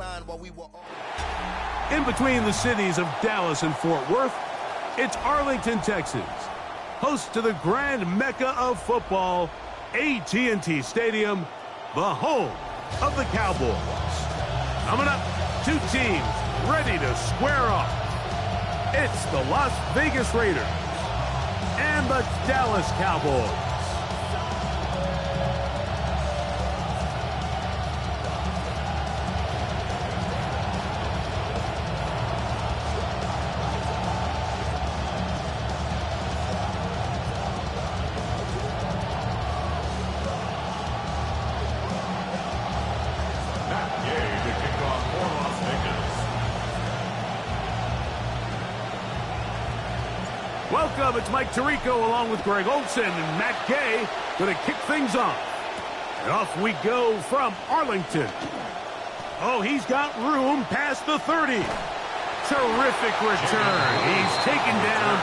decline while we were all... In between the cities of Dallas and Fort Worth, it's Arlington, Texas, host to the grand mecca of football, AT&T Stadium, the home of the Cowboys. Coming up, two teams ready to square off. It's the Las Vegas Raiders and the Dallas Cowboys. Welcome, it's Mike Tirico along with Greg Olson and Matt Gay going to kick things off. And off we go from Arlington. Oh, he's got room past the 30. Terrific return. He's taken down.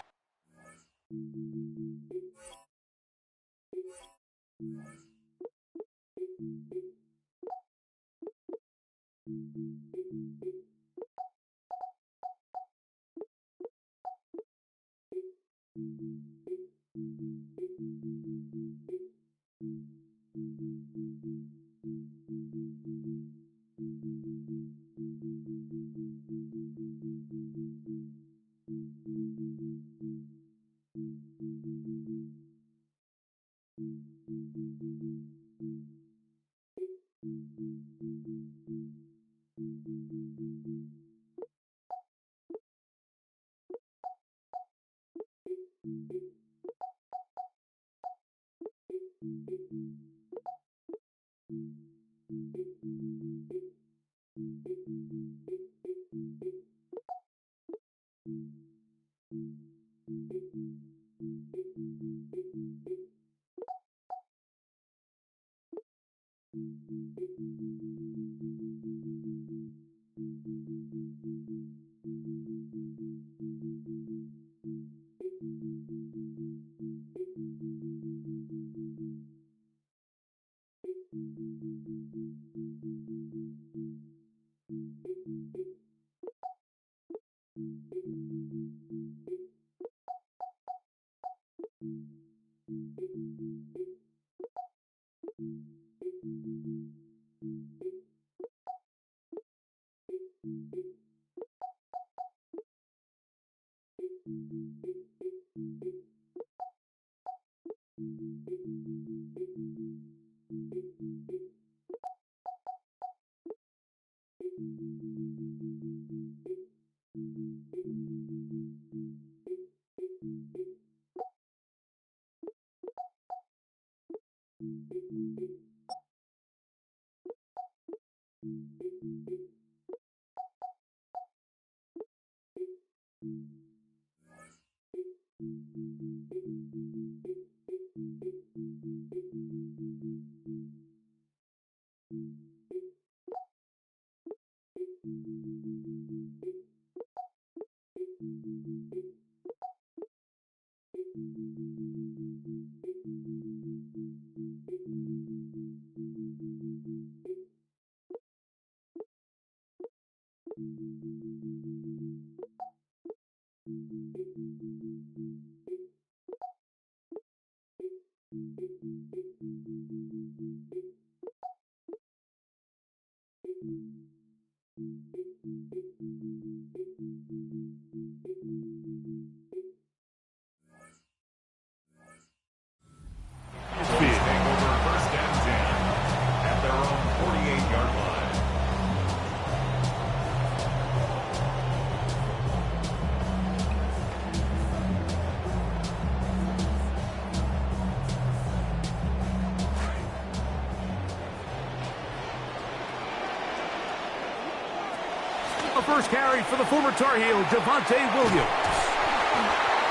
First carry for the former Tar Heel, Javonte Williams.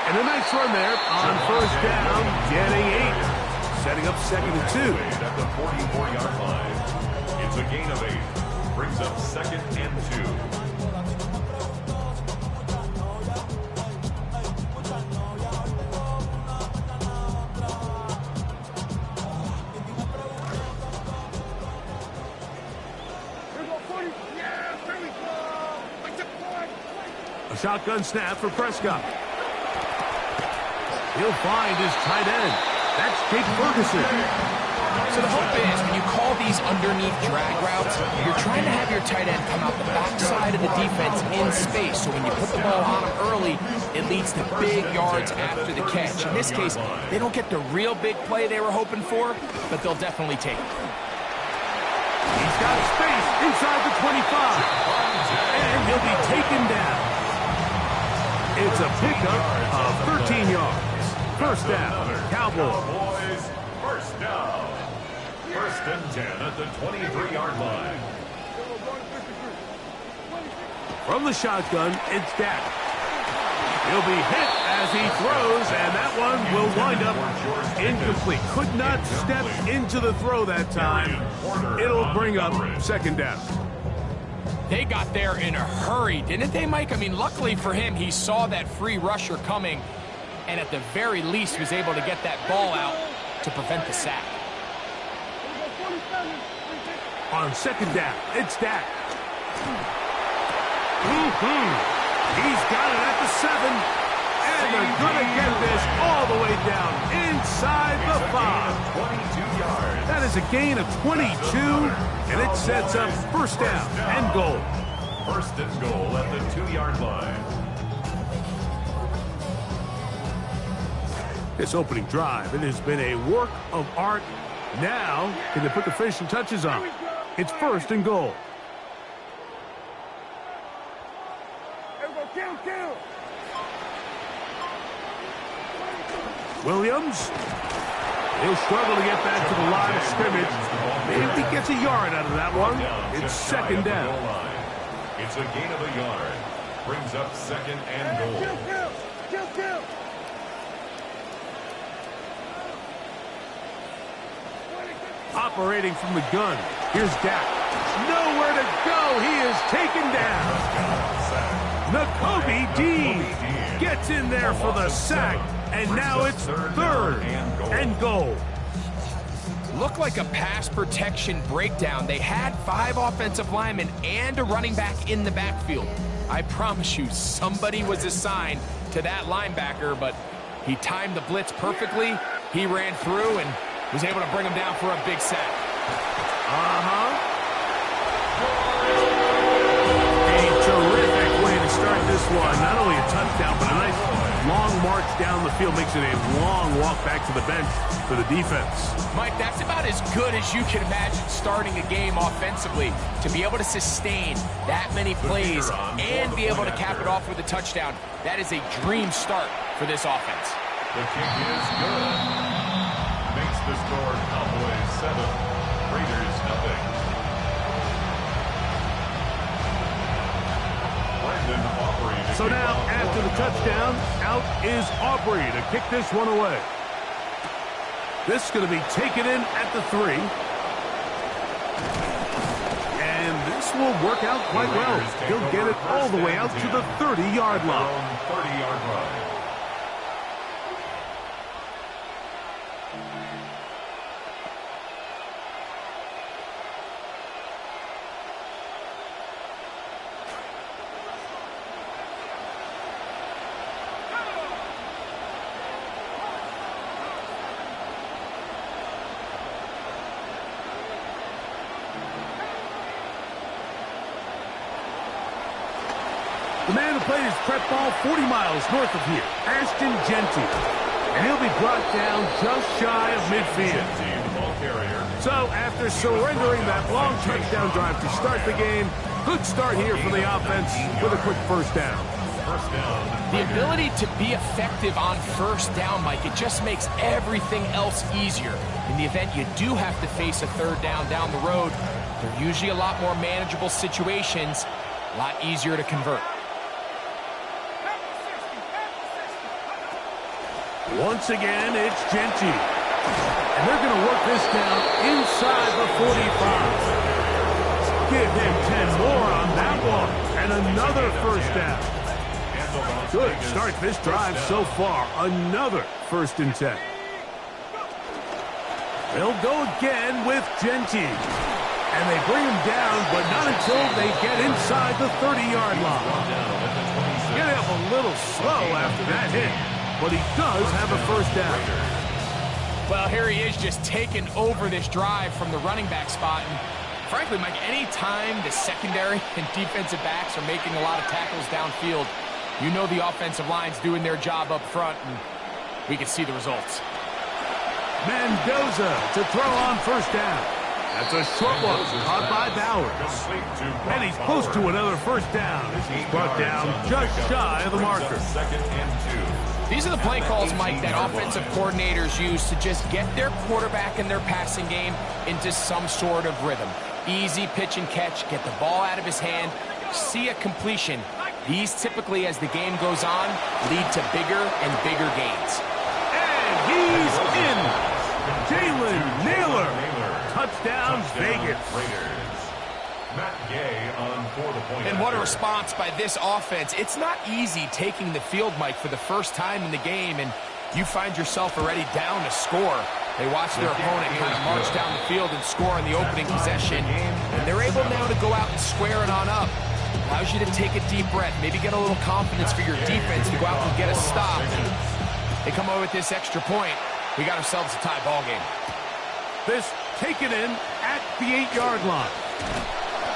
And a nice run there on first down, getting 8. Setting up 2nd and 2. At the 44-yard line. It's a gain of 8. Brings up 2nd and 2. Here's a 40. Yeah! Shotgun snap for Prescott. He'll find his tight end. That's Jake Ferguson. So the hope is when you call these underneath drag routes, you're trying to have your tight end come out the backside of the defense in space. So when you put the ball on him early, it leads to big yards after the catch. In this case, they don't get the real big play they were hoping for, but they'll definitely take it. He's got space inside the 25. And he'll be taken down. It's a pickup of 13 yards. First down, Cowboys. First down. First and 10 at the 23-yard line. From the shotgun, it's Dak. He'll be hit as he throws, and that one will wind up incomplete. Could not step into the throw that time. It'll bring up second down. They got there in a hurry, didn't they, Mike? I mean, luckily for him, he saw that free rusher coming, and at the very least was able to get that ball out to prevent the sack. On second down, it's Dak. He's got it at the 7, and they're going to get this all the way down inside the 5. 22 yards. That is a gain of 22, and it sets up first down and goal. First and goal at the 2-yard line. This opening drive, it has been a work of art. Now, can they put the finishing touches on? It's first and goal. Williams. He'll struggle to get back to the line of scrimmage. Maybe he gets a yard out of that one. It's second down. It's a gain of a yard. Brings up second and goal. Operating from the gun. Here's Dak. Nowhere to go. He is taken down. Nakobe Dean gets in there for the sack. And now it's third and goal. Looked like a pass protection breakdown. They had 5 offensive linemen and a running back in the backfield. I promise you, somebody was assigned to that linebacker, but he timed the blitz perfectly. He ran through and was able to bring him down for a big sack. A terrific way to start this one. Not only a touchdown, but a nice long march down the field. Makes it a long walk back to the bench for the defense. Mike, that's about as good as you can imagine starting a game offensively. To be able to sustain that many plays and be able to cap it off with a touchdown, that is a dream start for this offense. The kick is good. Makes the score Cowboys 7, Raiders nothing. So now, after the touchdown, out is Aubrey to kick this one away. This is going to be taken in at the 3. And this will work out quite well. He'll get it all the way out to the 30-yard line. 30-yard line. The man who played his prep ball 40 miles north of here, Ashton Genty. And he'll be brought down just shy of midfield. So after surrendering that long touchdown drive to start the game, good start here for the offense with a quick first down. The ability to be effective on first down, Mike, it just makes everything else easier. In the event you do have to face a third down the road, they're usually a lot more manageable situations, a lot easier to convert. Once again, it's Genty. And they're going to work this down inside the 45. Give him 10 more on that one. And another first down. Good start this drive so far. Another first and 10. They'll go again with Genty. And they bring him down, but not until they get inside the 30-yard line. Get little slow after that hit, but he does have a first down. Well, here he is just taking over this drive from the running back spot. And frankly, Mike, any time the secondary and defensive backs are making a lot of tackles downfield, you know the offensive line's doing their job up front, and we can see the results. Mendoza to throw on first down. That's a short one, caught by Bowers. And he's close to another first down as he's brought down just shy of the marker. These are the play calls, Mike, that offensive coordinators use to just get their quarterback and their passing game into some sort of rhythm. Easy pitch and catch, get the ball out of his hand, see a completion. These typically, as the game goes on, lead to bigger and bigger gains. And he's in. Jalen Naylor. Touchdown, Vegas. And what a response by this offense. It's not easy taking the field, Mike, for the first time in the game, and you find yourself already down to score. They watch their opponent kind of march down the field and score on the opening possession, and they're able now to go out and square it on up. Allows you to take a deep breath, maybe get a little confidence for your defense to go out and get a stop. And they come away with this extra point. We got ourselves a tie ball game. This taken in at the 8-yard line.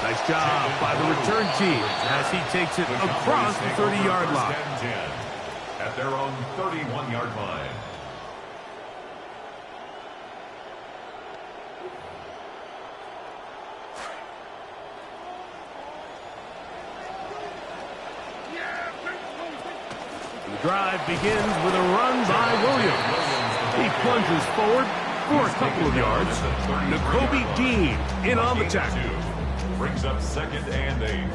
Nice job by the return team as he takes it across the 30-yard line. At their own 31-yard line. The drive begins with a run by Williams. He plunges forward for a couple of yards. Nakobe Dean in on the tackle. Brings up 2nd and 8.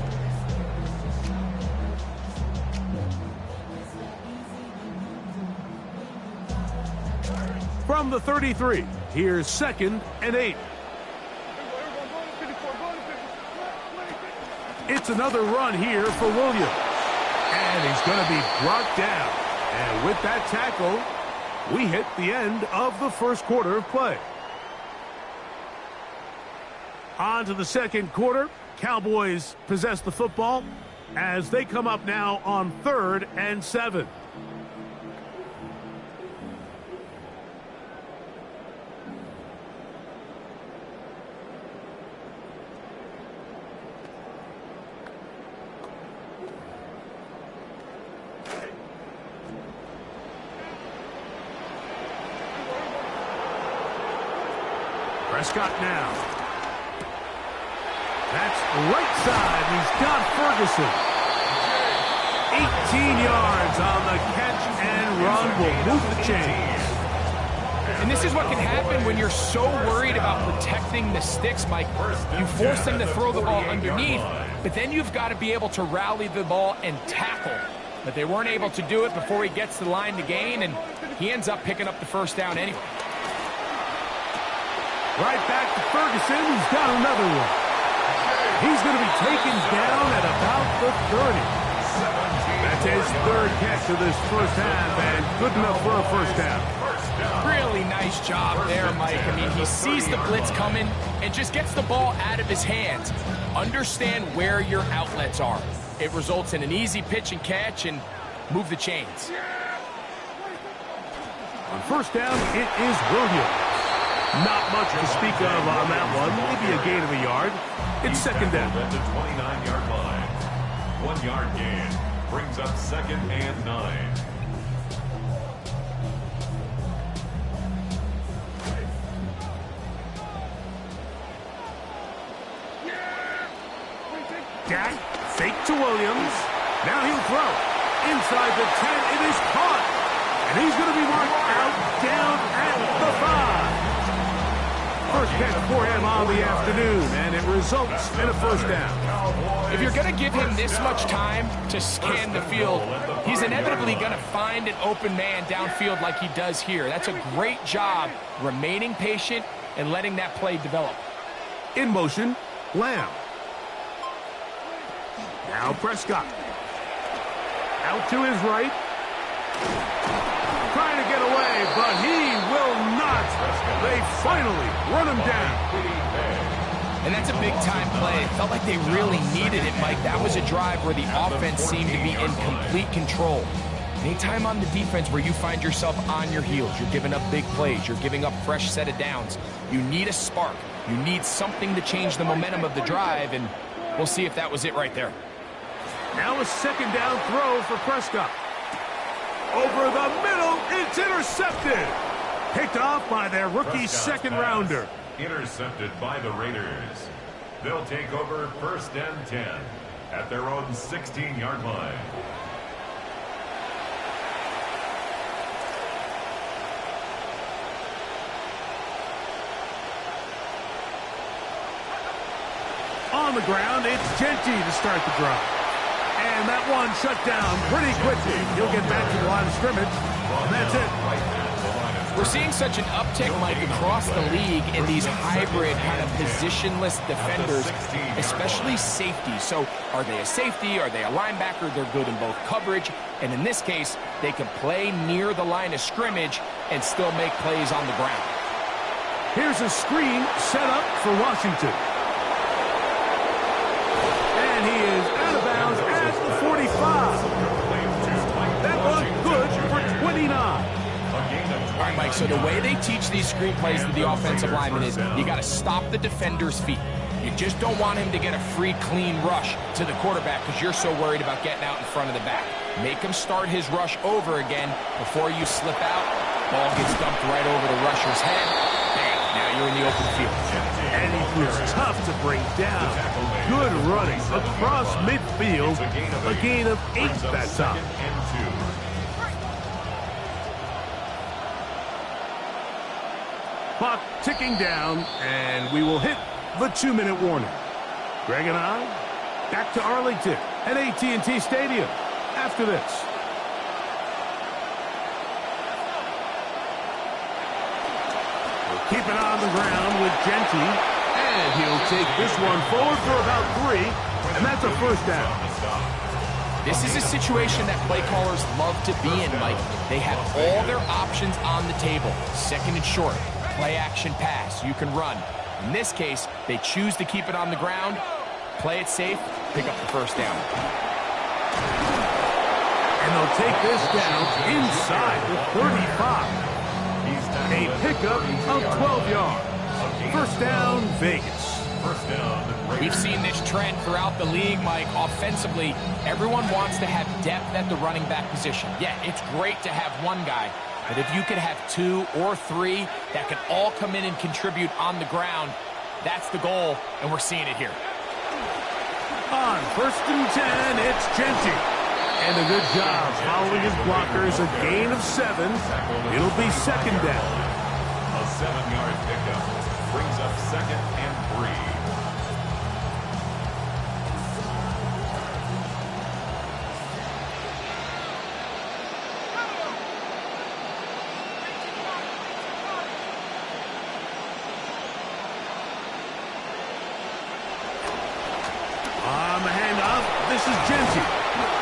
From the 33, here's 2nd and 8. It's another run here for Williams. And he's going to be brought down. And with that tackle, we hit the end of the first quarter of play. On to the second quarter. Cowboys possess the football as they come up now on 3rd and 7. Prescott now. That's right side. He's got Ferguson. 18 yards on the catch and run will move the chains. And this is what can happen when you're so worried about protecting the sticks, Mike. You force them to throw the ball underneath, but then you've got to be able to rally the ball and tackle. But they weren't able to do it before he gets to the line to gain, and he ends up picking up the first down anyway. Right back to Ferguson, who's got another one. He's going to be taken down at about the 30. That's his 3rd catch of this first half, and good enough for a first down. Really nice job there, Mike. I mean, he sees the blitz coming and just gets the ball out of his hands. Understand where your outlets are. It results in an easy pitch and catch and move the chains. On first down, it is Williams. Not much to speak of on that one. Maybe a gain of a yard. It's 2nd down. At the 29-yard line. 1 yard gain. Brings up 2nd and 9. Dak, fake to Williams. Now he'll throw. Inside the 10, it is caught. And he's going to be marked out down at the 5. First catch for him on the afternoon, and it results in a first down. If you're going to give him this much time to scan the field, he's inevitably going to find an open man downfield like he does here. That's a great job remaining patient and letting that play develop. In motion, Lamb. Now Prescott. Out to his right. Trying to get away, but he will not. They finally run him down. And that's a big-time play. It felt like they really needed it, Mike. That was a drive where the offense seemed to be in complete control. Anytime on the defense where you find yourself on your heels, you're giving up big plays, you're giving up fresh set of downs, you need a spark. You need something to change the momentum of the drive, and we'll see if that was it right there. Now a second down throw for Prescott. Over the middle, it's intercepted. Picked off by their rookie second-rounder. Intercepted by the Raiders. They'll take over 1st and 10 at their own 16-yard line. On the ground, it's Genty to start the drive. And that one shut down pretty quickly. He'll get back to the line of scrimmage, and that's it. We're seeing such an uptick, Mike, across the league in these hybrid kind of positionless defenders, especially safety. So are they a safety? Are they a linebacker? They're good in both coverage. And in this case, they can play near the line of scrimmage and still make plays on the ground. Here's a screen set up for Washington. And he is out of bounds at the 45. That was good for 29. All right, Mike, so the way they teach these screenplays to the offensive lineman is you got to stop the defender's feet. You just don't want him to get a free, clean rush to the quarterback because you're so worried about getting out in front of the back. Make him start his rush over again before you slip out. Ball gets dumped right over the rusher's head. Bang, now you're in the open field. And he was tough to bring down. Good running across midfield. A gain of 8 that time. Clock ticking down, and we will hit the 2-minute warning. Greg and I, back to Arlington at AT&T Stadium after this. We'll keep it on the ground with Genty, and he'll take this one forward for about 3, and that's a first down. This is a situation that play callers love to be in, Mike. They have all their options on the table. Second and short. Play action pass, you can run. In this case, they choose to keep it on the ground, play it safe, pick up the first down. And they'll take this down inside the 35. A pickup of 12 yards. First down, Vegas. We've seen this trend throughout the league, Mike. Offensively, everyone wants to have depth at the running back position. Yeah, it's great to have one guy, but if you could have 2 or 3 that can all come in and contribute on the ground, that's the goal, and we're seeing it here. On 1st and 10, it's Genty. And a good job following his blockers, a gain of 7. It'll be second down. A 7-yard pickup brings up 2nd and 3. On the handoff, this is Genty.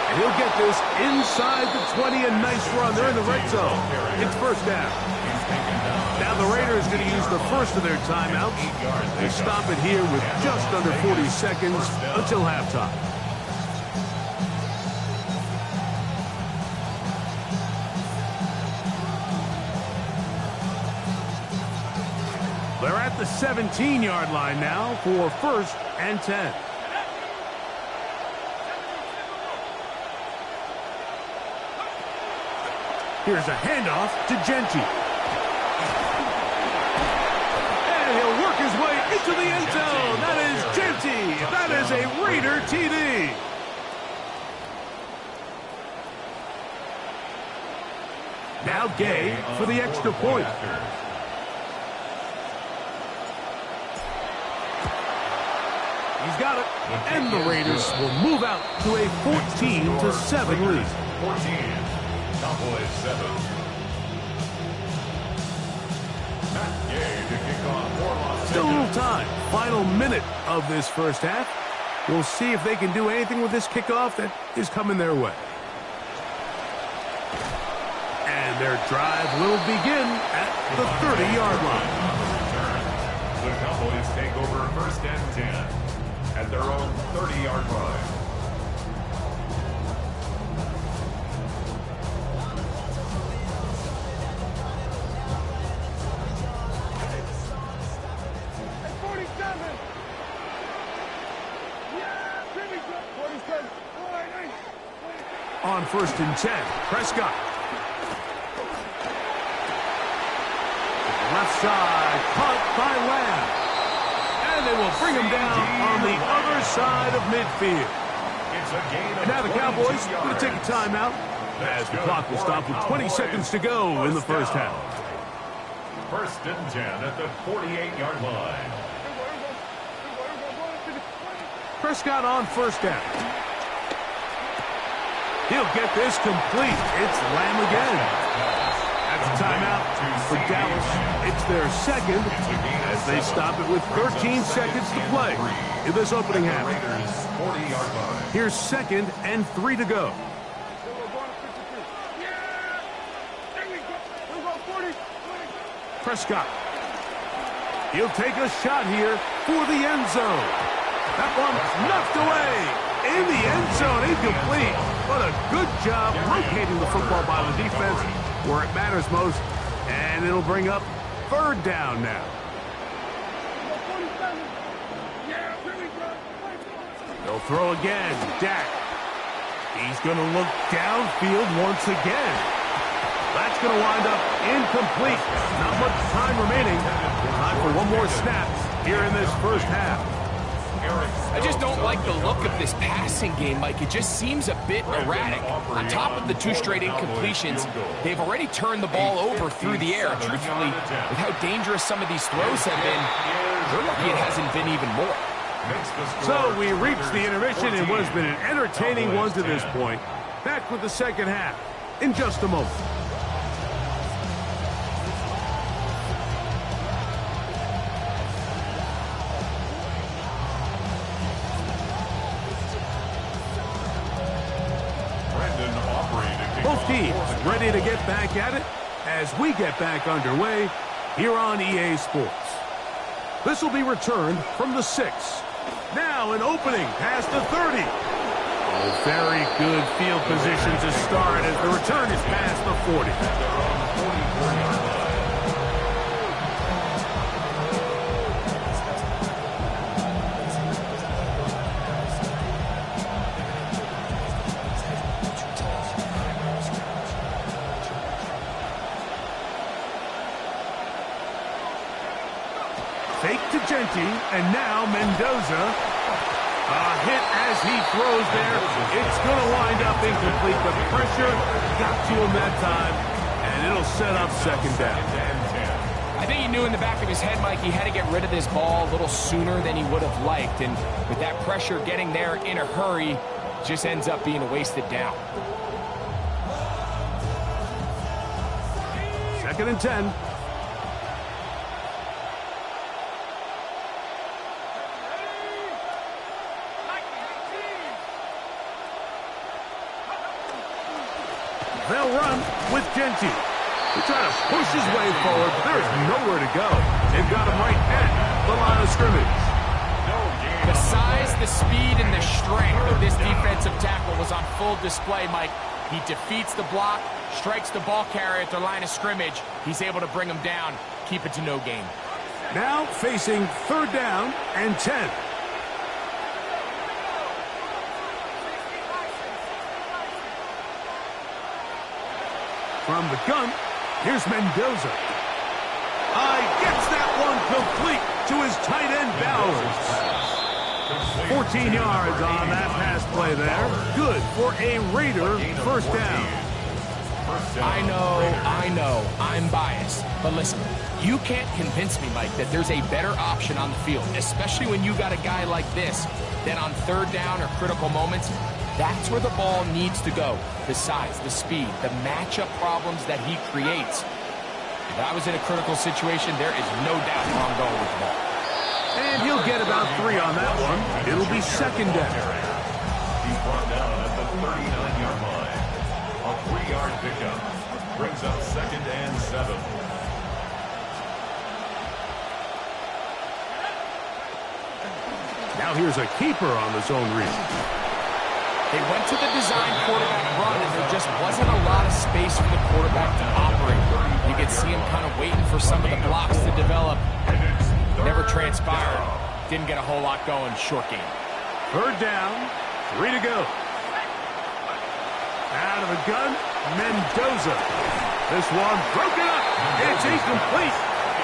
And he'll get this inside the 20, a nice run. They're in the red zone. It's first down. Now the Raiders going to use the first of their timeouts to stop it here with just under 40 seconds until halftime. They're at the 17-yard line now for 1st and 10. Here's a handoff to Genty. And he'll work his way into the end zone. That is Genty. That is a Raider TD. Now Gay for the extra point. He's got it. And the Raiders will move out to a 14-7 lead. 14. Cowboys 7. Matt Gay to kick off for Los Still a little Angeles. time. Final minute of this first half. We'll see if they can do anything with this kickoff that is coming their way. And their drive will begin at the 30-yard line. The The Cowboys take over first and 10 at their own 30-yard line. On first and 10, Prescott. Left side, caught by Lamb. And they will bring him down on the other side of midfield. And now the Cowboys going to take a timeout as the clock will stop with 20 seconds to go in the first half. First and 10 at the 48-yard line. Prescott on first down. He'll get this complete. It's Lamb again. That's a timeout for Dallas. It's their second as they stop it with 13 seconds to play in this opening half. Here's second and 3 to go. Prescott. He'll take a shot here for the end zone. That one knocked away. In the end zone, incomplete. But a good job locating the football by the defense where it matters most. And it'll bring up third down now. They'll throw again. Dak. He's going to look downfield once again. That's going to wind up incomplete. Not much time remaining. Time for one more snap here in this first half. I just don't like the look of this passing game, Mike. It just seems a bit erratic. On top of the 2 straight incompletions, they've already turned the ball over through the air. Truthfully, with how dangerous some of these throws have been, they're lucky it hasn't been even more. So we reached the intermission in what has been an entertaining one to this point. Back with the second half in just a moment. Both teams ready to get back at it as we get back underway here on EA Sports. This will be returned from the 6. Now an opening past the 30. Oh, very good field position to start as the return is past the 40. Fake to Genty, and now Mendoza. A hit as he throws there. It's going to wind up incomplete, but pressure got to him that time, and it'll set up second down. I think he knew in the back of his head, Mike, he had to get rid of this ball a little sooner than he would have liked, and with that pressure getting there in a hurry, just ends up being a wasted down. Second and 10. They'll run with Genty. He's trying to push his way forward, but there's nowhere to go. They've got him right at the line of scrimmage. The size, the speed, and the strength of this defensive tackle was on full display, Mike. He defeats the block, strikes the ball carrier at the line of scrimmage. He's able to bring him down, keep it to no gain. Now facing third down and 10. From the gun, here's Mendoza. Gets that one complete to his tight end, Bowers. 14 yards on that pass play there. Good for a Raider first down. I know, I'm biased. But listen, you can't convince me, Mike, that there's a better option on the field, especially when you got a guy like this, that on third down or critical moments, that's where the ball needs to go. The size, the speed, the matchup problems that he creates. If I was in a critical situation, there is no doubt where I'm going with the ball. And he'll get about 3 on that one. It'll be second down. He's brought down at the 39-yard line. A 3-yard pickup brings up second and 7. Now here's a keeper on the zone read. They went to the design quarterback run, and there just wasn't a lot of space for the quarterback to operate. You could see him kind of waiting for some of the blocks to develop. Never transpired. Didn't get a whole lot going. Short game. Third down, 3 to go. Out of the gun, Mendoza. This one broken up. It's incomplete.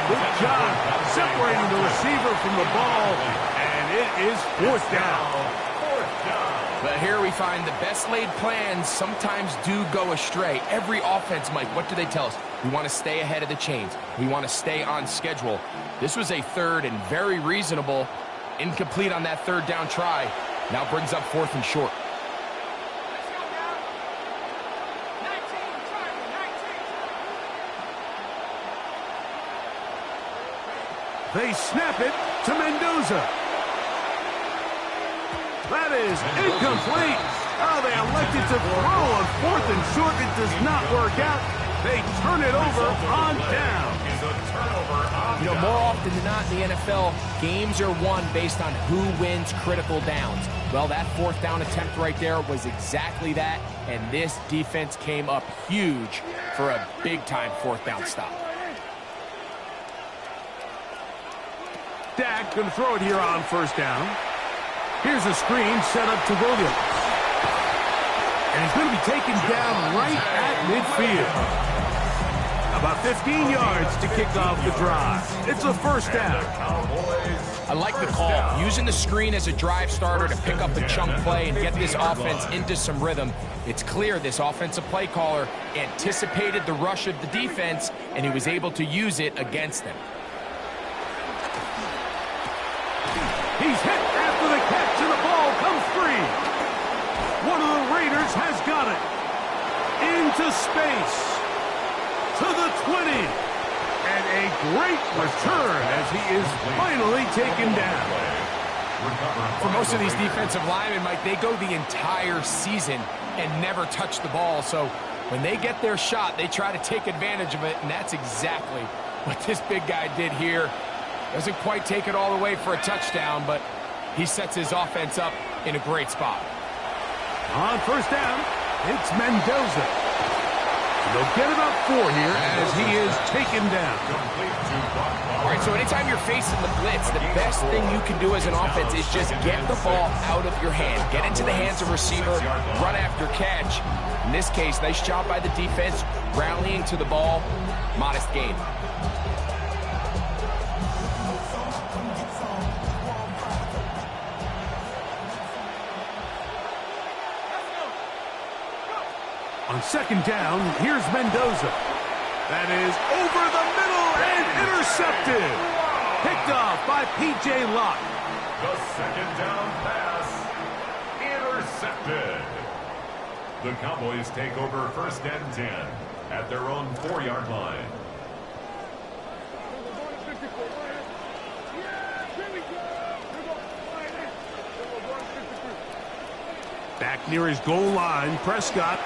Good job separating the receiver from the ball, and it is fourth down. But here we find the best laid plans sometimes do go astray. Every offense, Mike, what do they tell us? We want to stay ahead of the chains. We want to stay on schedule. This was a third and very reasonable. Incomplete on that third down try. Now brings up fourth and short. They snap it to Mendoza. That is incomplete. Oh, they elected to throw on fourth and short. It does not work out. They turn it over on down. You know, more often than not in the NFL, games are won based on who wins critical downs. Well, that fourth down attempt right there was exactly that, and this defense came up huge for a big-time fourth down stop. Dak going to throw it here on first down. Here's a screen set up to Williams. And he's going to be taken down right at midfield. About 15 yards to kick off the drive. It's a first down. I like the call. Using the screen as a drive starter to pick up a chunk play and get this offense into some rhythm. It's clear this offensive play caller anticipated the rush of the defense, and he was able to use it against them. He's hit after the catch, and the ball comes free. One of the Raiders has got it. Into space. To the 20. And a great return as he is finally taken down. For most of these defensive linemen, Mike, they go the entire season and never touch the ball. So when they get their shot, they try to take advantage of it, and that's exactly what this big guy did here. Doesn't quite take it all the way for a touchdown, but he sets his offense up in a great spot. On first down, it's Mendoza. They'll get about 4 here as he is taken down. All right, so anytime you're facing the blitz, the best thing you can do as an offense is just get the ball out of your hand. Get into the hands of receiver, run after catch. In this case, nice job by the defense, rallying to the ball, modest gain. On second down, here's Mendoza. That is over the middle and intercepted. Picked off by P.J. Locke. The second down pass intercepted. The Cowboys take over first and 10 at their own 4-yard line. Back near his goal line, Prescott.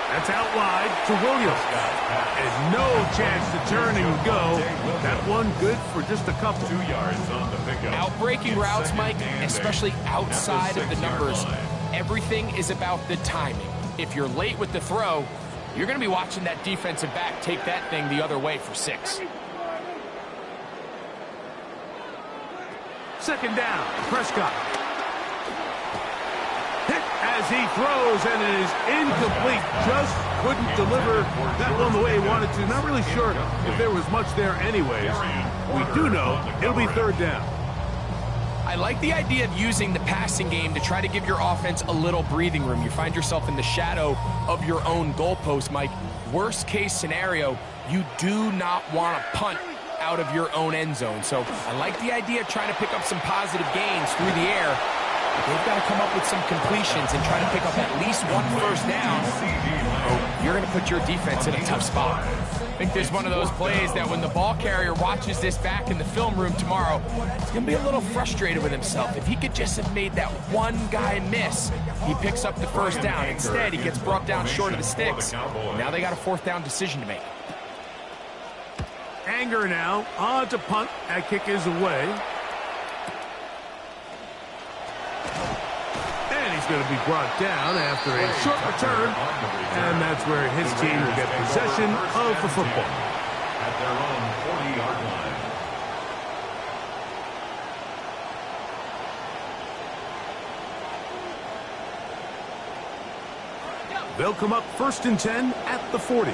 That's out wide to Williams. And no chance to turn and go. That one good for just a couple. 2 yards on the pickup. Out-breaking routes, Mike, especially outside of the numbers, everything is about the timing. If you're late with the throw, you're going to be watching that defensive back take that thing the other way for 6. Second down, Prescott. Hit as he throws, and it is incomplete. Just couldn't deliver that one the way he wanted to. Not really sure if there was much there anyways. We do know it'll be third down. I like the idea of using the passing game to try to give your offense a little breathing room. You find yourself in the shadow of your own goalpost, Mike. Worst case scenario, you do not want to punt out of your own end zone. So I like the idea of trying to pick up some positive gains through the air. They've got to come up with some completions and try to pick up at least one first down. Oh, you're going to put your defense in a tough spot. I think there's one of those plays that when the ball carrier watches this back in the film room tomorrow, he's going to be a little frustrated with himself. If he could just have made that one guy miss, he picks up the first down. Instead, he gets brought down short of the sticks. Now they got a fourth down decision to make. Anger now on to punt. That kick is away. going to be brought down after a short return, and that's where his team will get possession of the football. At their own 40-yard line. They'll come up 1st and 10 at the 40.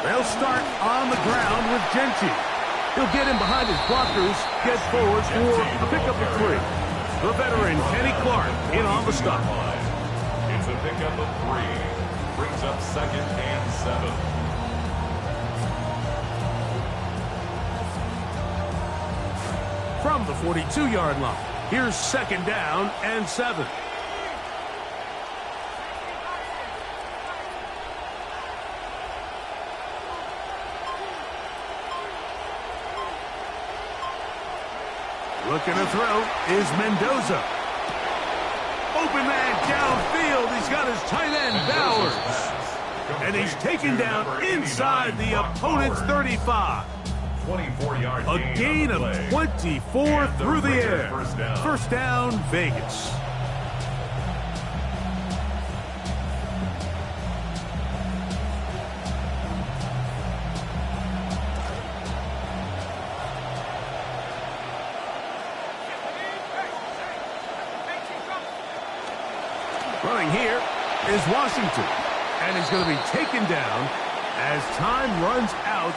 They'll start on the ground with Genty. He'll get in behind his blockers, get forward for a pickup of 3. The veteran, Kenny Clark, in on the stop. It's a pickup of 3. Brings up 2nd and 7. From the 42-yard line, here's 2nd down and 7. Looking to throw is Mendoza. Open man downfield. He's got his tight end, Bowers. And he's taken down inside the opponent's 35. 24-yard A gain of 24 through the air. First down, Vegas. Running here is Washington. And he's going to be taken down as time runs out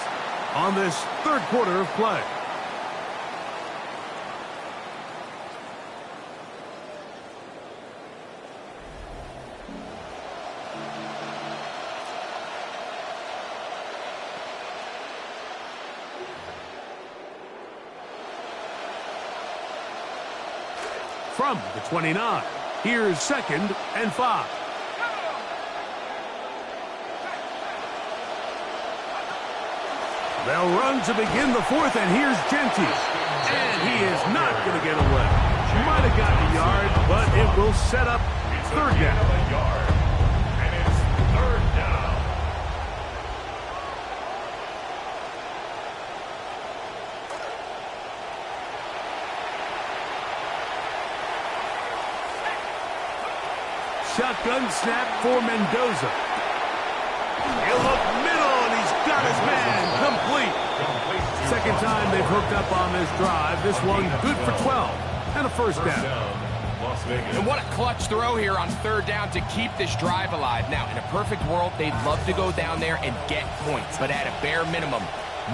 on this 3rd quarter of play. From the 29, here's 2nd and 5. They'll run to begin the 4th, and here's Genty. And he is not going to get away. He might have gotten a yard, but it will set up 3rd down. And it's 3rd down. Shotgun snap for Mendoza. He'll look middle, and he's got his man complete. 2nd time they've hooked up on this drive. This one good for 12 and a 1st down. And what a clutch throw here on 3rd down to keep this drive alive. Now, in a perfect world, they'd love to go down there and get points. But at a bare minimum,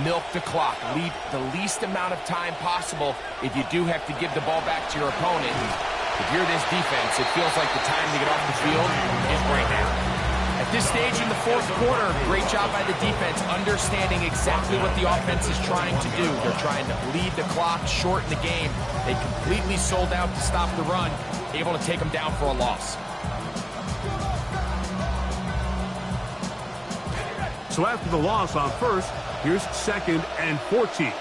milk the clock. Leave the least amount of time possible if you do have to give the ball back to your opponent. And if you're this defense, it feels like the time to get off the field is right now. At this stage in the 4th quarter, great job by the defense understanding exactly what the offense is trying to do. They're trying to bleed the clock, shorten the game. They completely sold out to stop the run, able to take them down for a loss. So after the loss on 1st, here's 2nd and 14.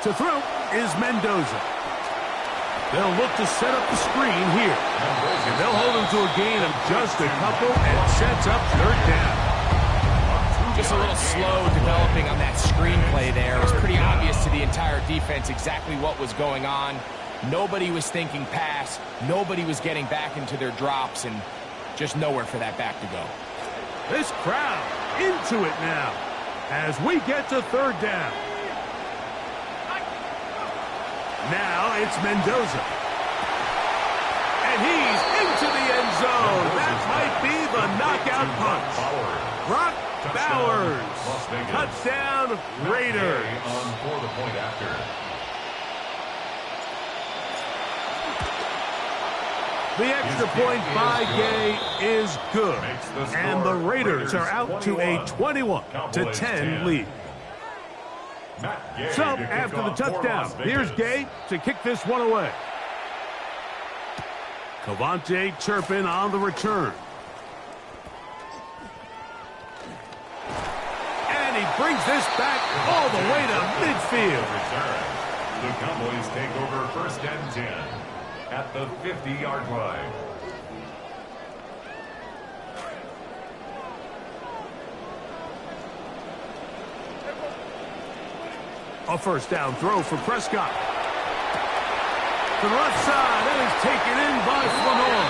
To throw is Mendoza. They'll look to set up the screen here. And they'll hold him to a gain of just a couple and sets up 3rd down. Just a little slow developing on that screenplay there. It was pretty obvious to the entire defense exactly what was going on. Nobody was thinking pass. Nobody was getting back into their drops, and just nowhere for that back to go. This crowd into it now as we get to 3rd down. Now it's Mendoza. And he's into the end zone. That might be the knockout punch. Brock Bowers. Touchdown, Raiders. For the point after. The extra point by Gay is good. And the Raiders are out to a 21-10 lead. So, after the touchdown, here's Gay to kick this one away. Cavante Turpin on the return. And he brings this back all the way to midfield. The Cowboys take over 1st and 10 at the 50-yard line. A first down throw for Prescott. To the left side, that is taken in by Flanor.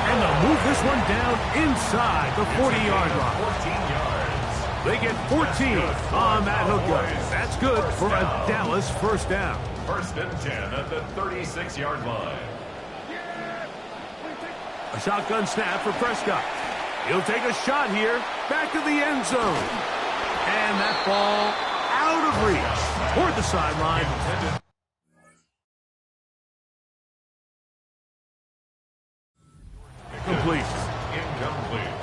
And they'll move this one down inside the 40-yard line. 14 yards. They get 14 on that hookup. That's good for a Dallas first down. First and 10 at the 36-yard line. A shotgun snap for Prescott. He'll take a shot here, back to the end zone. And that ball out of reach toward the sideline. Complete. Incomplete.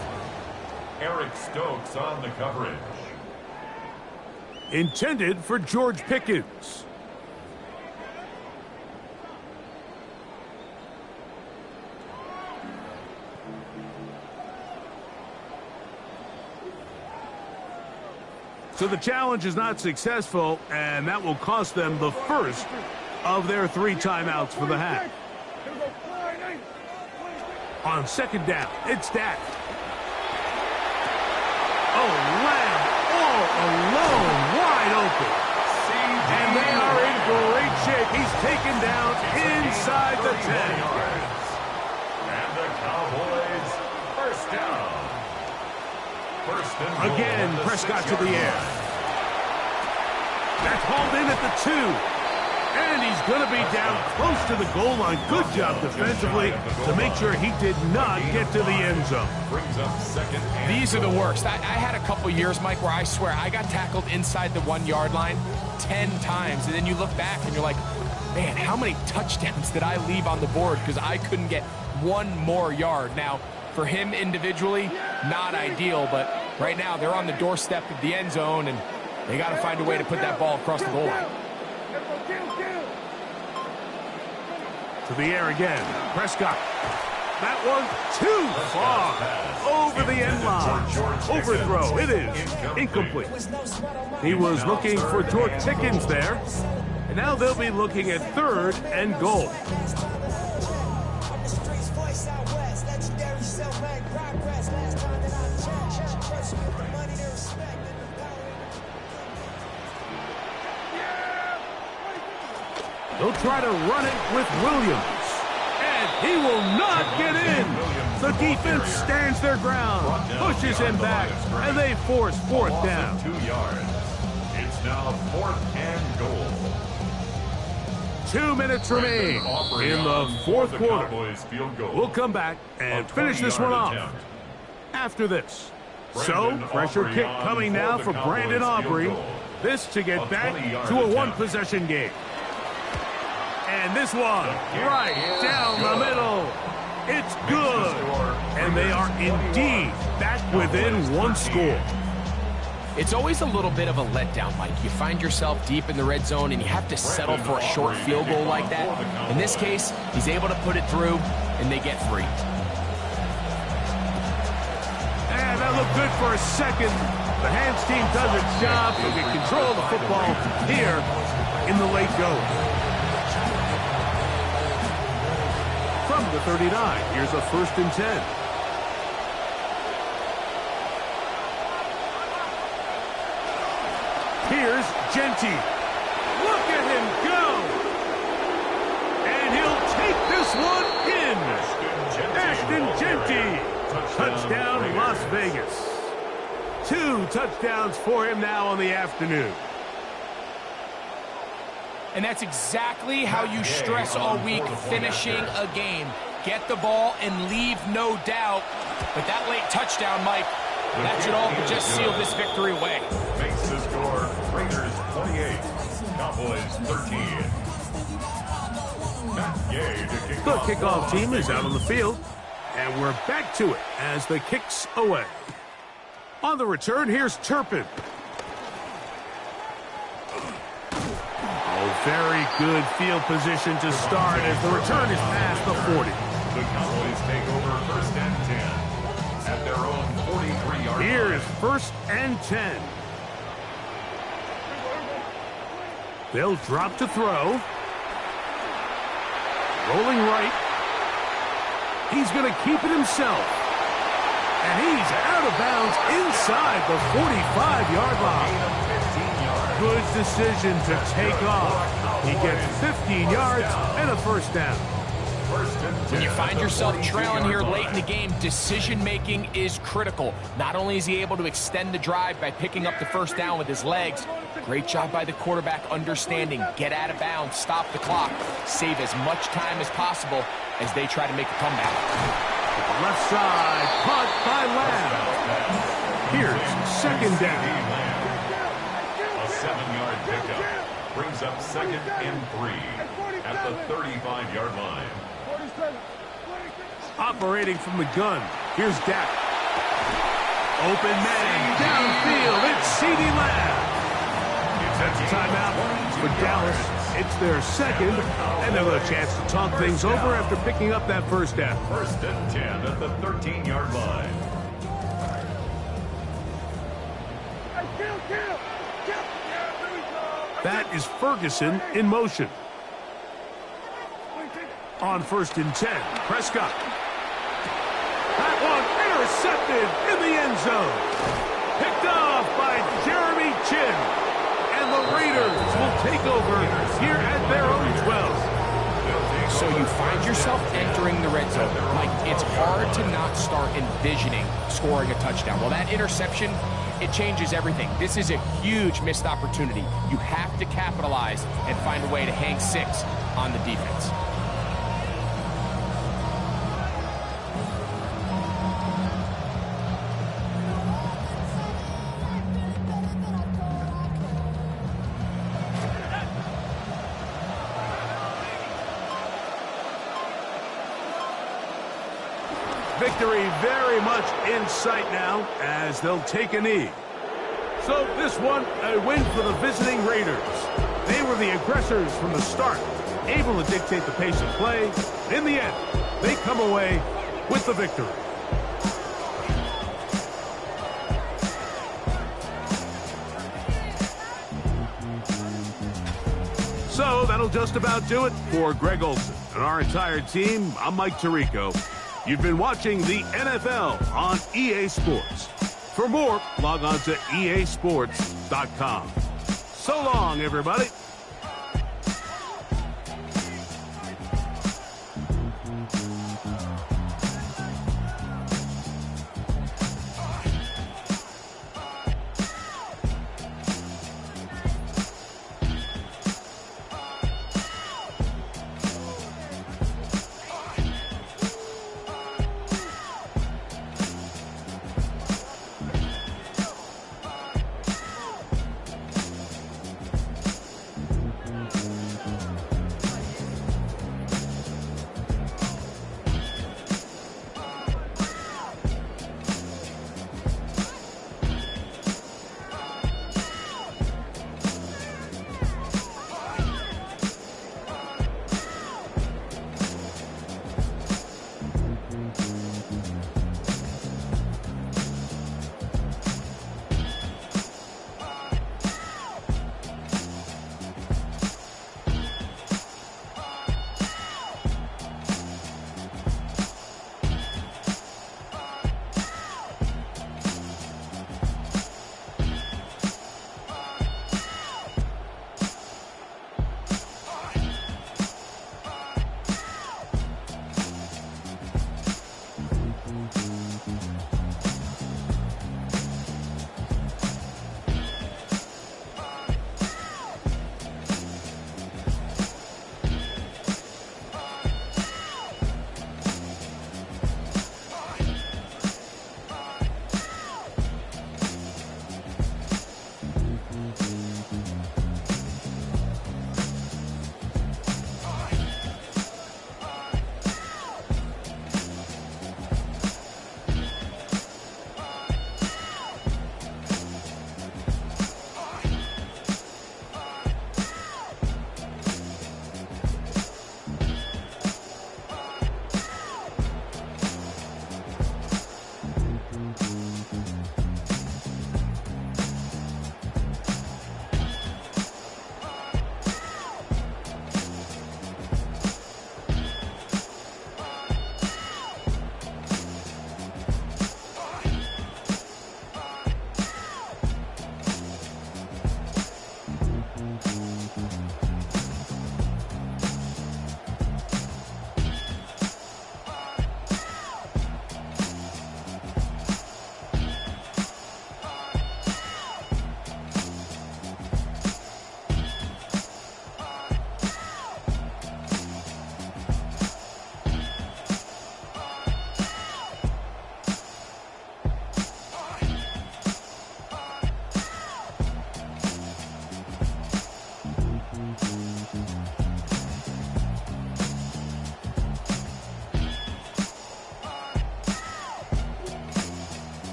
Eric Stokes on the coverage. Intended for George Pickens. So the challenge is not successful, and that will cost them the first of their 3 timeouts for the half. On second down, it's Dak. Oh, Lamb all alone, wide open. And they are in great shape. He's taken down inside the 10. And the Cowboys first down. Again, Prescott to the air. That's hauled in at the 2. And he's going to be down close to the goal line. Good job defensively to make sure he did not get to the end zone. These are the worst. I had a couple years, Mike, where I swear I got tackled inside the 1-yard line 10 times. And then you look back and you're like, man, how many touchdowns did I leave on the board because I couldn't get one more yard? Now, for him individually, not ideal, but right now they're on the doorstep of the end zone, and they got to find a way to put that ball across the goal line. To the air again. Prescott. That one too far. Over the end line. Overthrow. It is incomplete. He was looking for George Pickens there. And now they'll be looking at 3rd and goal. They'll try to run it with Williams. And he will not get in. The defense stands their ground, pushes him back, and they force 4th down. 2 yards. It's now 4th and goal. 2 minutes remain in the 4th quarter. We'll come back and finish this one off after this. So, pressure kick coming now for Brandon Aubrey. This to get back to a 1-possession game. And this one, right down the middle. It's good. And they are indeed back within 1 score. It's always a little bit of a letdown, Mike. You find yourself deep in the red zone and you have to settle for a short field goal like that. In this case, he's able to put it through, and they get 3. And that looked good for a second. The hands team does its job to get control of the football here in the late going. From the 39, here's a 1st and 10. Here's Genty. Look at him go! And he'll take this one in. Ashton Genty. Touchdown, Las Vegas. 2 touchdowns for him now on the afternoon. And that's exactly how you stress all week, finishing a game. Get the ball and leave no doubt. But that late touchdown, Mike, that should all just seal this victory away. Makes the score Raiders 28, Cowboys 13. The kickoff team is out on the field, and we're back to it as the kick's away. On the return, here's Turpin. Very good field position to start as the return is past the 40. The Cowboys take over 1st and 10 at their own 43-yard line. Here's 1st and 10. They'll drop to throw. Rolling right. He's going to keep it himself. And he's out of bounds inside the 45-yard line. 15 yards. good decision to take off. He gets 15 yards and a first down. When you find yourself trailing here late in the game, decision-making is critical. Not only is he able to extend the drive by picking up the first down with his legs, great job by the quarterback understanding, get out of bounds, stop the clock, save as much time as possible as they try to make a comeback. Left side, punt by Lamb. Here's second down. A 7-yard pickup brings up 2nd and 3 at the 35-yard line. Operating from the gun, here's Dak. Open man, downfield, it's CeeDee Lamb. That's a timeout for Dallas. It's their second, and they'll have a chance to talk things over after picking up that first down. 1st and 10 at the 13-yard line. That is Ferguson in motion. On 1st and 10, Prescott. That one intercepted in the end zone. Picked off by Jeremy Chin. And the Raiders will take over here at their own 12. So you find yourself entering the red zone. Like, it's hard to not start envisioning scoring a touchdown. Well, that interception, it changes everything. This is a huge missed opportunity. You have to capitalize and find a way to hang 6 on the defense. Victory very much in sight now as they'll take a knee. So this one, a win for the visiting Raiders. They were the aggressors from the start, able to dictate the pace of play. In the end, they come away with the victory. So that'll just about do it for Greg Olsen and our entire team. I'm Mike Tirico. You've been watching the NFL on EA Sports. For more, log on to easports.com. So long, everybody.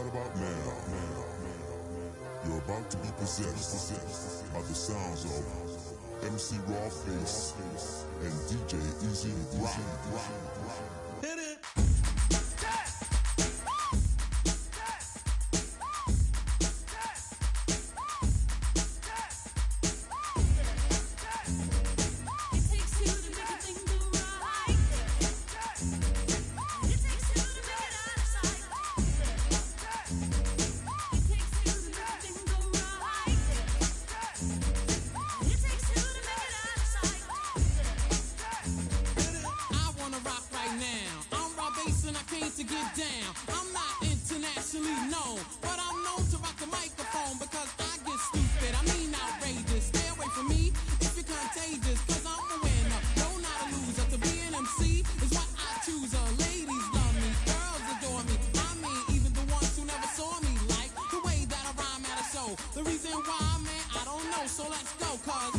Right about now, you're about to be possessed by the sounds of MC Rawface and DJ Easy Rock. Hit it! To get down, I'm not internationally known, but I'm known to rock the microphone because I get stupid, I mean outrageous. Stay away from me if you're contagious, cause I'm a winner, no not a loser. To be an MC is what I choose. Ladies love me, girls adore me, I mean even the ones who never saw me, like the way that I rhyme at a show. The reason why, man, I don't know, so let's go, cause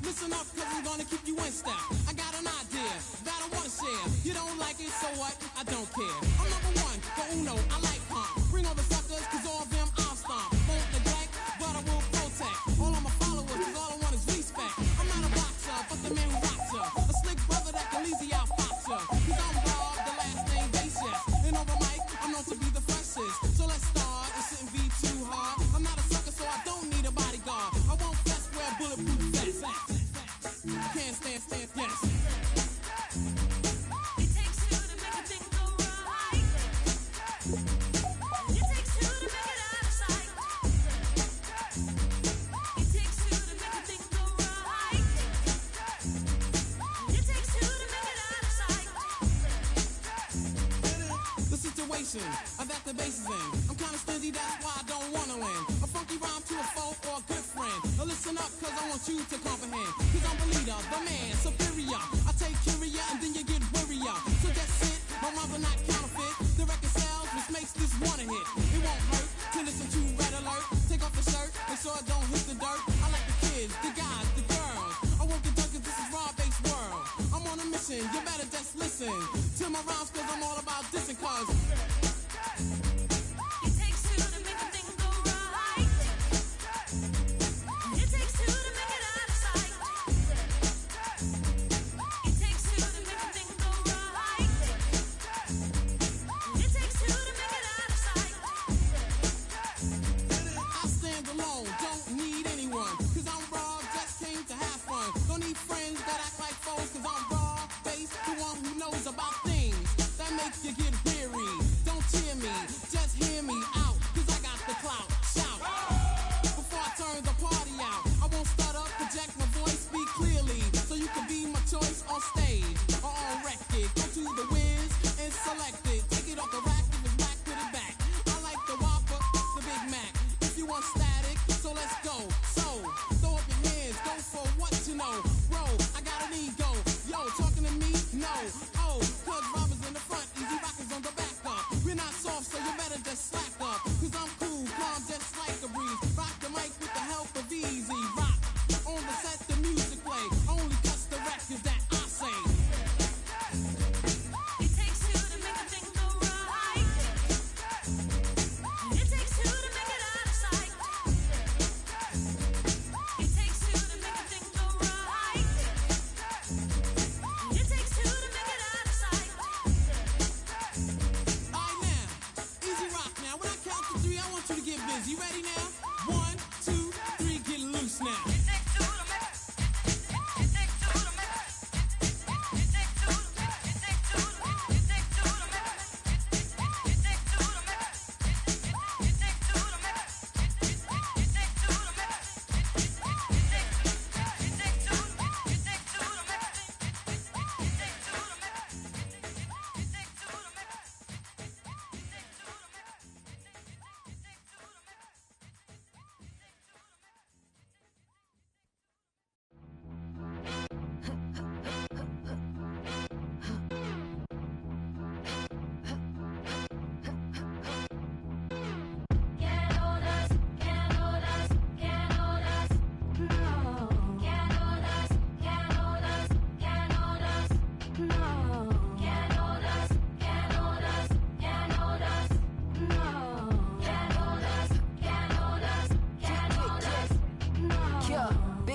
listen up, cause I'm gonna keep you in step. I got an idea that I wanna share. You don't like it, so what? I don't care. I'm number one, the uno, I like pump. Bring all the suckers, cause all of them I'll stomp. Won't neglect, but I will protect all of my followers, cause all I want is respect. I'm not a boxer, but the man who rocks her. A slick brother that can easy out fox her. Cause I'm Bob, the last name basis. And over mic, I'm known to be the freshest. So let's start, it shouldn't be too hard. I'm not a sucker, so I don't need a bodyguard. I won't fess, wear bulletproof vests. Can't stand, yes. It takes two to make a thing go right. It takes two to make it out of sight. It takes two to make a thing go right. It takes two to make it out of sight. The situation that the bass is in, I'm kinda stingy, that's why I don't wanna win. A funky rhyme to a foe or a good friend. Now listen up, cause I want you to comprehend. Cause I'm the leader, the man, superior. I take curia and then you get worrier. So that's it, my rhymes are not counterfeit. The record sells, which makes this one a hit. It won't hurt to listen to Red Alert. Take off the shirt, make sure it don't hit the dirt. I like the kids, the guys, the girls. I won't get done cause this is raw-based world. I'm on a mission, you better just listen to my rhymes cause I'm all about dissing cause it takes two to make a thing go right. It takes two to make it out of sight. It takes two to make a thing go right. It takes two to make it out of sight. I stand alone, don't need anyone, cause I'm raw, just came to have fun. Don't need friends that act like foes, cause I'm raw, based, the one who knows about things that make you get weary.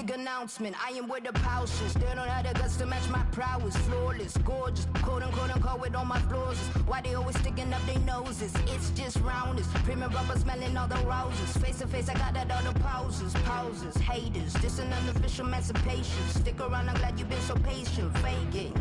big announcement. I am where the pouches. They don't have the guts to match my prowess. Flawless, gorgeous, quote unquote with all my flaws. Why they always sticking up their noses? It's just roundness. Premium rubber smelling all the roses. Face to face, I got that other pauses. Haters, this an unofficial emancipation. Stick around, I'm glad you've been so patient. Fake it.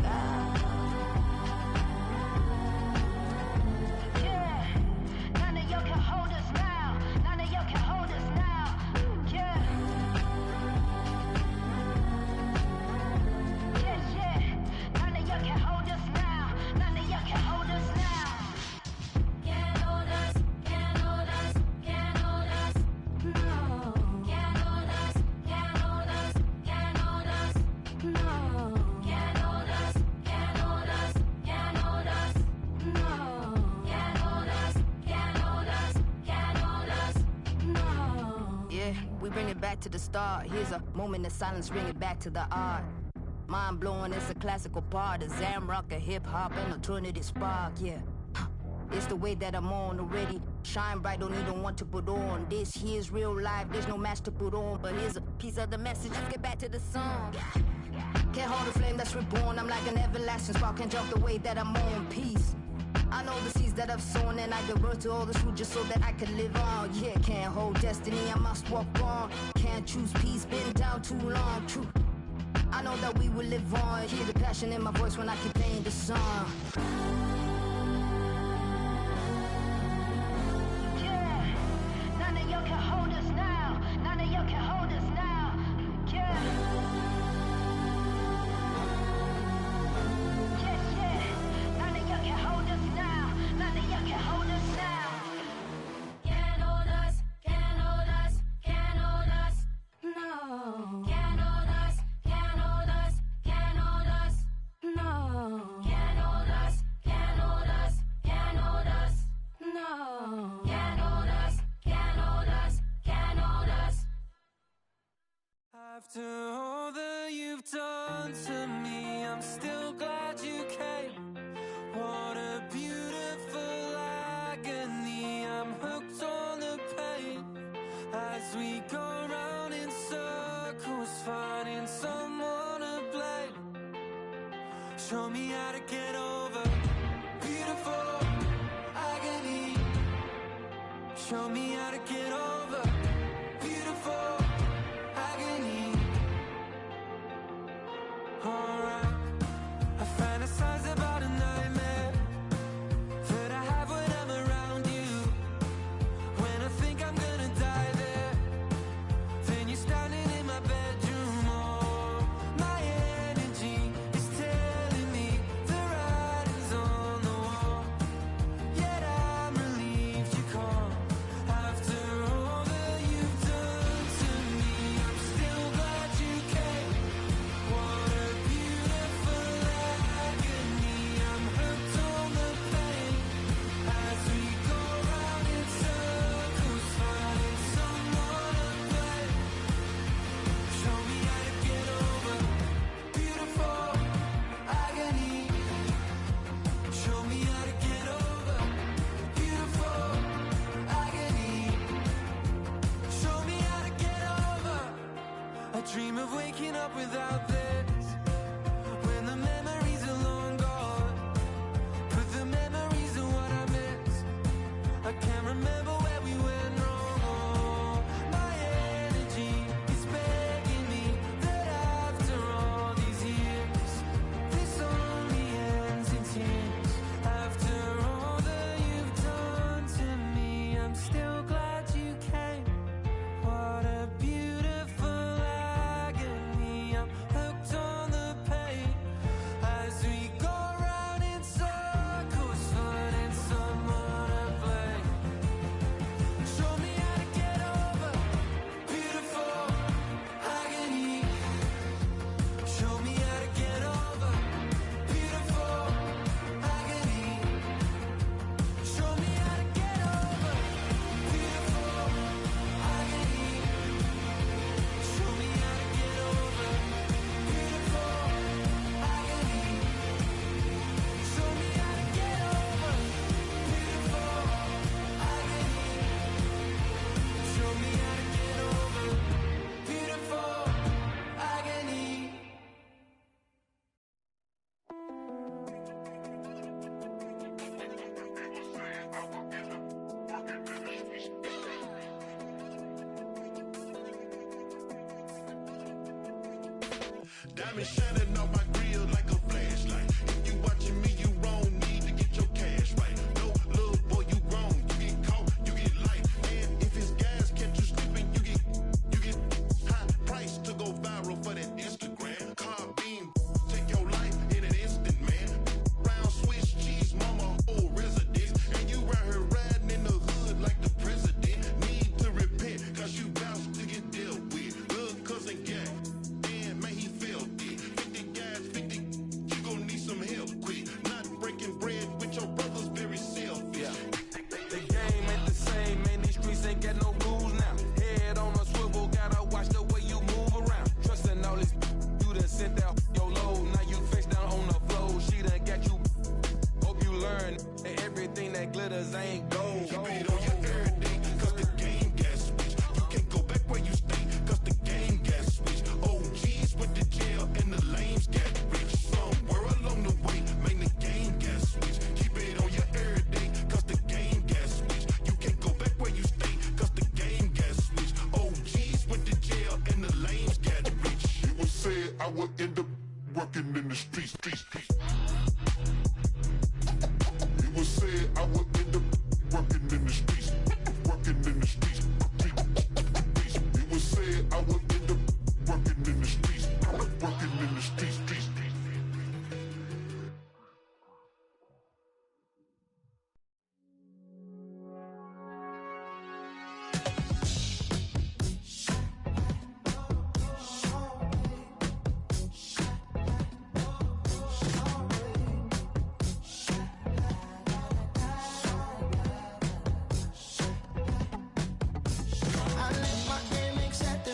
To the start, here's a moment of silence, bring it back to the art. Mind blowing, it's a classical part of Zamrock, a hip hop, and alternative spark, yeah. It's the way that I'm on already. Shine bright, don't need no one to put on. This here's real life, there's no match to put on. But here's a piece of the message, let's get back to the song. Can't hold the flame that's reborn, I'm like an everlasting spark. Can't jump the way that I'm on, peace. I know the seeds that I've sown, and I give birth to all this fruit just so that I can live on. Yeah, can't hold destiny, I must walk on. Can't choose peace, been down too long. True, I know that we will live on. Hear the passion in my voice when I keep playing the song. Yeah, none of y'all can hold us now. None of y'all can hold us now. Yeah. After all that you've done to me, I'm still glad you came. What a beautiful agony, I'm hooked on the pain. As we go round in circles, finding someone to blame. Show me how to get over beautiful agony. Show me how to get over beautiful agony. Alright, I fantasize about a nightmare that I have when I'm around you. When I think I'm gonna die there, then you're standing in my bedroom. Oh, my energy is telling me the writing's on the wall. Yet I'm relieved you called. After all that you've done to me, I'm still glad you came. What a beautiful agony, I'm hooked on the pain. As we go round in circles, finding someone to blame. Show me how to get over beautiful agony. Show me how to get over beautiful agony. Show me how to get over. I dream of waking up without this, when the memories are long gone. But the memories are what I miss. I can't remember where we went wrong. Oh, my energy is begging me that after all these years, this only ends in tears. After all that you've done to me, I'm still glad you came. What a beautiful agony, I'm hooked on Diamond shining on my grill like a flashlight. If you watching me, you wrong. Need to get your cash right. No, little boy, you wrong. You get caught, you get life. And if it's gas, catch you slipping, you get high price to go viral for that Instagram. Car beam, take your life in an instant, man. Round Swiss cheese, mama, whole residence. And you right here riding in the hood like the president. Need to repent, cause you bout to get dealt with. Little cousin gang, damn, man, he felt it. 50 guys, 50, you gon' need some help quick. Not breaking bread with your brothers, very selfish. Yeah. The game ain't the same, man. These streets ain't got no rules now. Head on a swivel, gotta watch the way you move around. Trusting all this, you done sent out your load. Now you face down on the floor. She done got you. Hope you learn that everything that glitters ain't gold. Keep it on your everything, cause the game got switched. You can't go back where you stay, cause the game got switched. OGs went to jail and the lames got rich. Somewhere along the way, man, the game got switched. Keep it on your everything, cause the game got switched. You can't go back where you stay, cause the game got switched. OGs went to jail and the lames got rich. It was said I would end up working in the streets. It was said I would end up working in the streets. Working in the streets. It was said I would end up working in the streets. Working in the streets. I left my Amex at the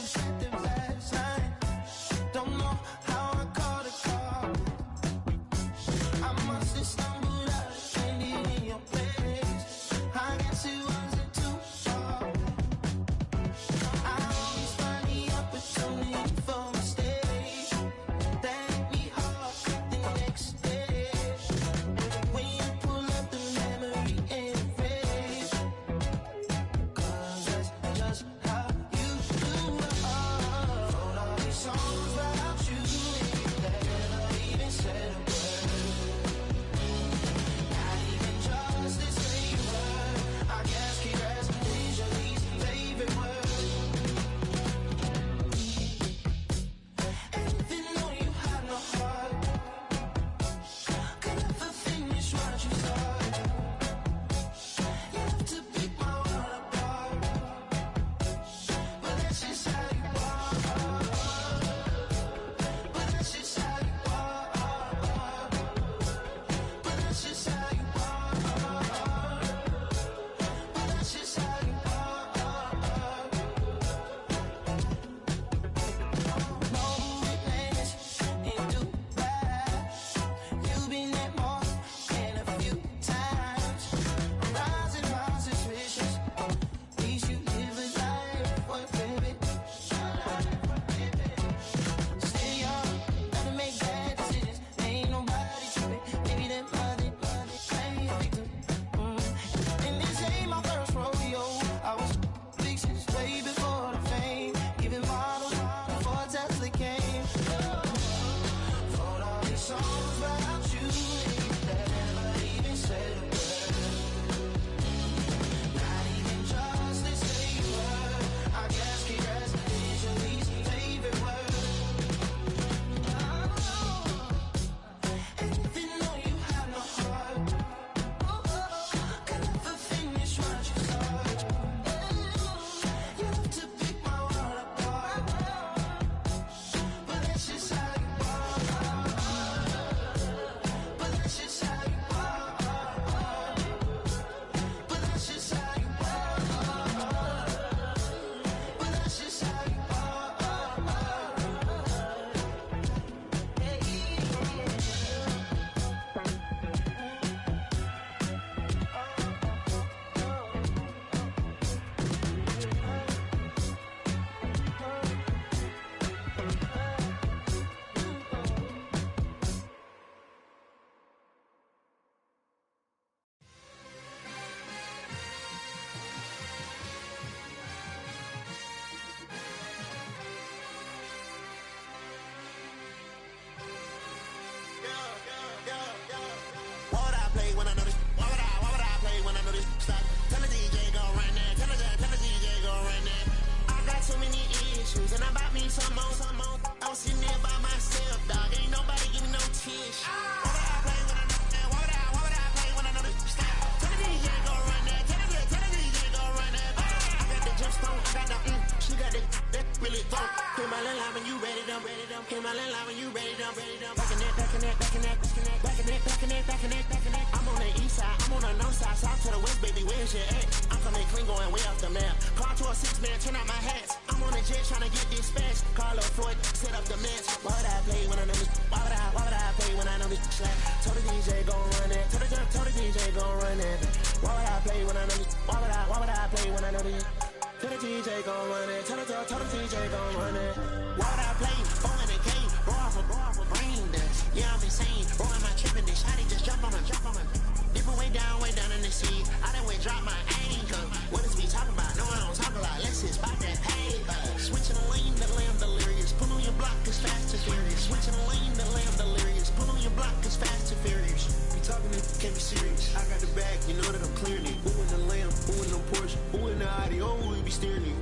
Hit my line when you ready, done. Back in that, back in that, back in that, back in that, back in that, back in that, back in that, back in that. I'm on the east side, I'm on the north side, south to the west, baby, where's your at? I'm coming clean, going way off the map. Car to a 6-man, turn out my hats. I'm on a jet trying to get dispatched. Carlo Floyd, set up the match. Why would I play when I know this? Why would I play when I know this slap? Told the DJ gon' run it. Told the DJ gon' run it. Why would I play when I know this? Why would I play when I know this? Tell the DJ gon' run it. Tell the DJ gon' run it. Why would I play? 400K, roll off a brain dust. Yeah, I'm insane. Rolling my trip in this shotty, just jump on him. Different way down in the sea. I done way drop my anchor. What is we talking about? No, I don't talk a lot. Let's just spot that paper. Switching the lane, the lamb delirious. Pull on your block, cause fast and furious. Switching the lane, the lamb delirious. Pull on your block, cause fast and furious. We talking it, can't be serious. I got the bag, you know that I'm clearing it. Who in the lamb, who in the Porsche, who in the Audi, oh, we be steering it.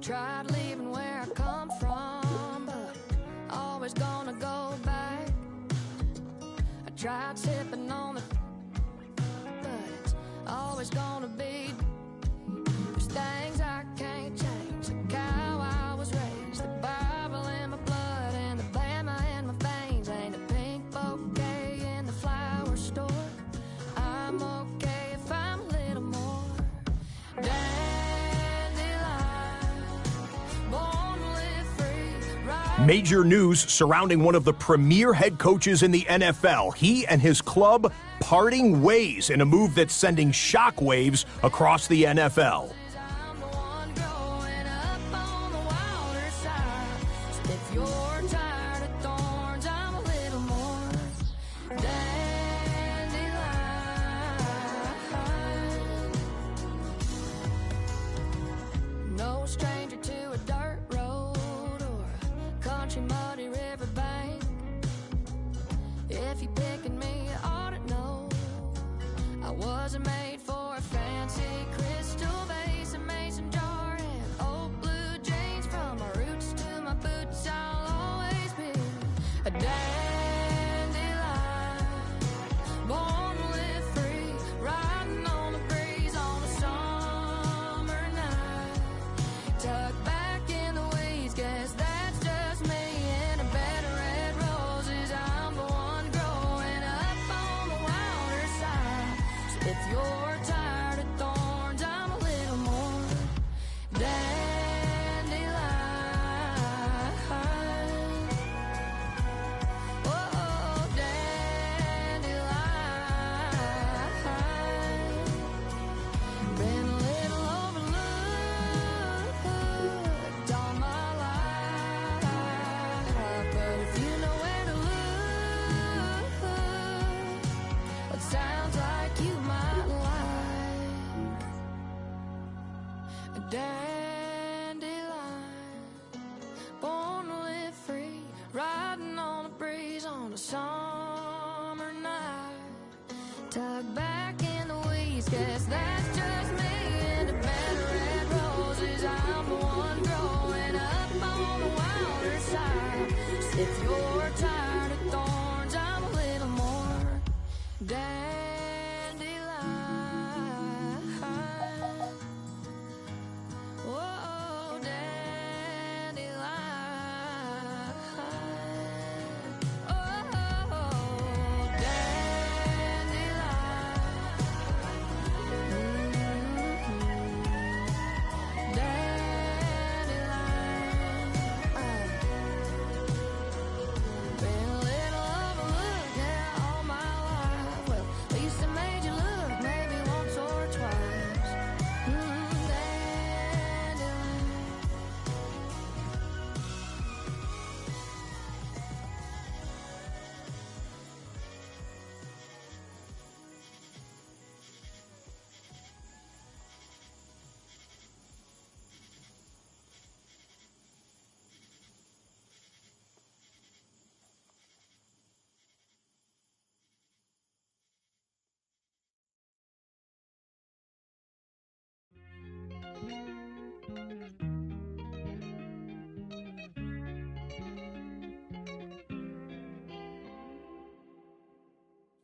Tried leaving where I come from, but always gonna go back. I tried sipping on the, but it's always gonna be. There's things I can't change, like how I was raised, the Bible in my blood and the Bama in my veins. Ain't a pink bouquet in the flower store. I'm okay if I'm a little more dandelion, born to live free, right? Major news surrounding one of the premier head coaches in the NFL. He and his club parting ways in a move that's sending shockwaves across the NFL.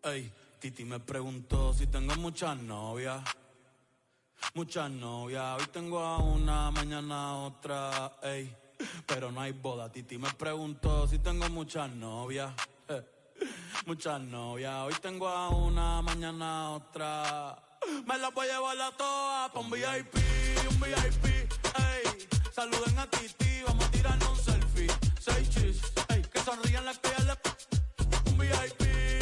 Ey, Titi me preguntó si tengo muchas novias. Muchas novias, hoy tengo a una, mañana a otra, ey. Pero no hay boda, Titi me preguntó si tengo muchas novias. Muchas novias, hoy tengo a una, mañana a otra. Me las voy a llevar a todas pa' un VIP, ey. Saluden a Titi, vamos a tirarnos un selfie. 6 chis, ey, que sonrían las que ya le... Un VIP, ey.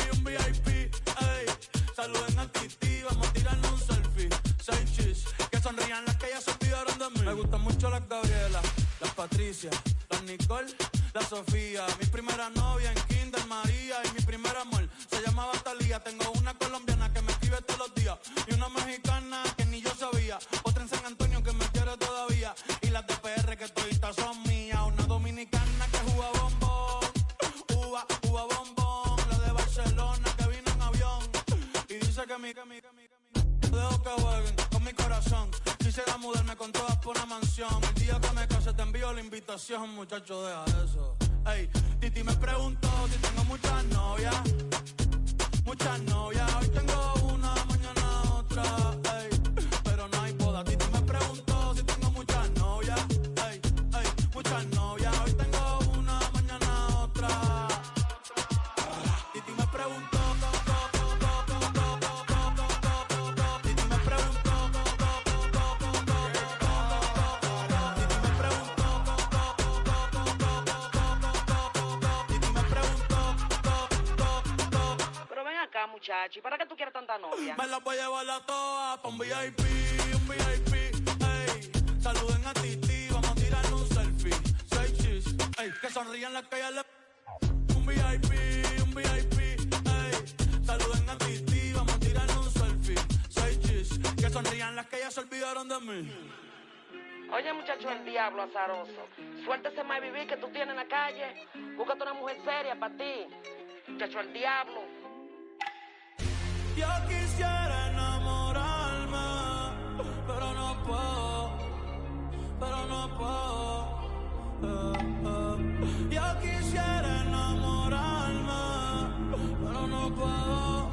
Saluden a Titi, vamos a tirarnos un selfie. 6 chis, que sonrían las que ya se olvidaron de mí. Me gustan mucho las Gabriela, las Patricia, las Nicole, la Sofía. Mi primera novia en Kinder María y mi primer amor se llamaba Talía. Tengo una colombiana que me escribe todos los días y una mexicana que ni yo sabía. Otra en San Antonio que me quiere todavía y las de PR que toditas son mías. Una dominicana que juega bombón, uva bombón. La de Barcelona que vino en avión y dice que mi dejo que jueguen con mi corazón. Quisiera mudarme con todas por una mansión. El día que me case te envío la invitación, muchacho, deja eso. Ey, Titi me preguntó si tengo muchas novias. Muchas novias, hoy tengo una, mañana otra, ey. Pero no hay boda. Titi me preguntó si tengo muchas novias. Ey, muchas novias, hoy tengo una, mañana otra. Titi me preguntó. muchacho. ¿Y para qué tú quieres tanta novia? Me las voy a llevar a todas pa' un VIP, ey. Saluden a Titi, vamos a tirarle un selfie. 6 chis, ey, que sonrían las que ya le... Un VIP, ey. Saluden a Titi, vamos a tirarle un selfie. 6 chis, que sonrían las que ya se olvidaron de mí. Oye, muchacho, el diablo azaroso. Suéltese más vivir que tú tienes en la calle. Búscate una mujer seria para ti. Muchacho, el diablo. Yo quisiera enamorarme, pero no puedo. Yo quisiera enamorarme, pero no puedo.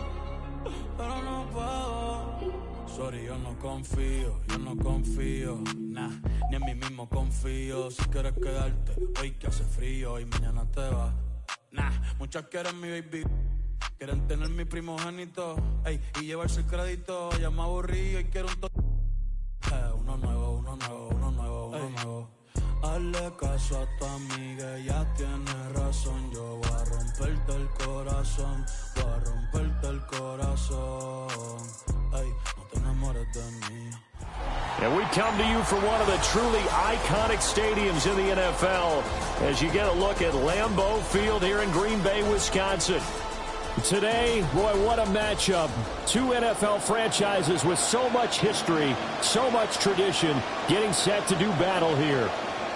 Sorry, yo no confío, nah, ni en mí mismo confío. Si quieres quedarte, hoy que hace frío y mañana te vas. Nah, muchas quieren mi baby, quieren tener mi primogénito, ey, y llevarse el crédito. Ya me aburrí y quiero uno nuevo. Hazle caso a tu amiga, ella tiene razón. Yo voy a romperte el corazón, ey, no te enamores de mí. And we come to you from one of the truly iconic stadiums in the NFL as you get a look at Lambeau Field here in Green Bay, Wisconsin. Today, boy, what a matchup. Two NFL franchises with so much history, so much tradition, getting set to do battle here.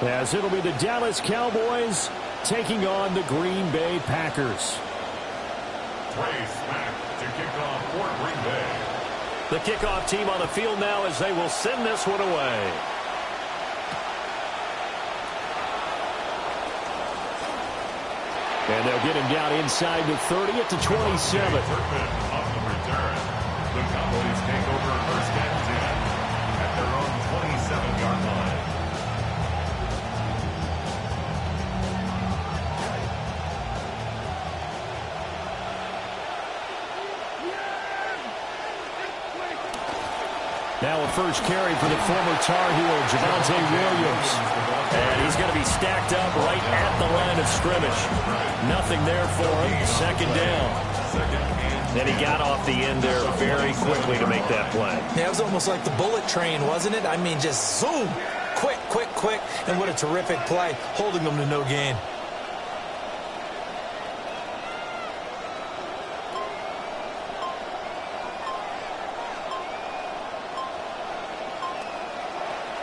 As it'll be the Dallas Cowboys taking on the Green Bay Packers. Trey Smack to kick off for Green Bay. The kickoff team on the field now as they will send this one away. And they'll get him down inside the 30 at the 27. On the return, the Cowboys take over first and 10 at their own 27-yard line. Now a first carry for the former Tar Heel, Javonte Williams. And he's going to be stacked up right at the line of scrimmage. Nothing there for him. Second down. And he got off the end there very quickly to make that play. Yeah, it was almost like the bullet train, wasn't it? I mean, just zoom. Quick. And what a terrific play, holding them to no gain.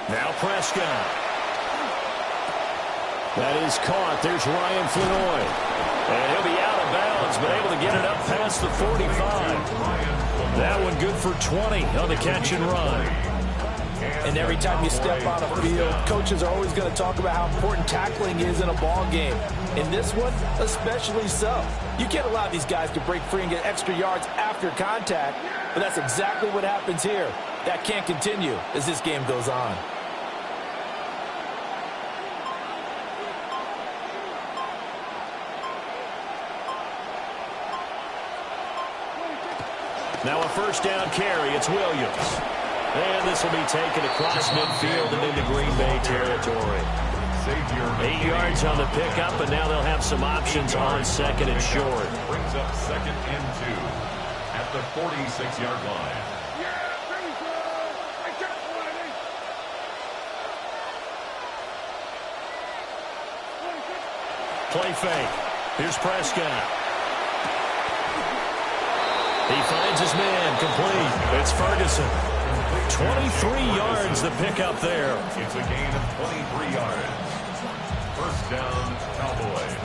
Now Prescott. That is caught. There's Ryan Flinoy. And he'll be out of bounds, but able to get it up past the 45. That one good for 20 on the catch and run. And every time you step on a field, coaches are always going to talk about how important tackling is in a ball game. In this one, especially so. You can't allow these guys to break free and get extra yards after contact, but that's exactly what happens here. That can't continue as this game goes on. Now a first down carry. It's Williams. And this will be taken across midfield and into Green Bay territory. 8 yards on the pickup, and now they'll have some options on second and short. Brings up second and 2 at the 46-yard line. Play fake. Here's Prescott. He finds his man, complete. It's Ferguson. 23 yards the pickup there. It's a gain of 23 yards. First down, Cowboys.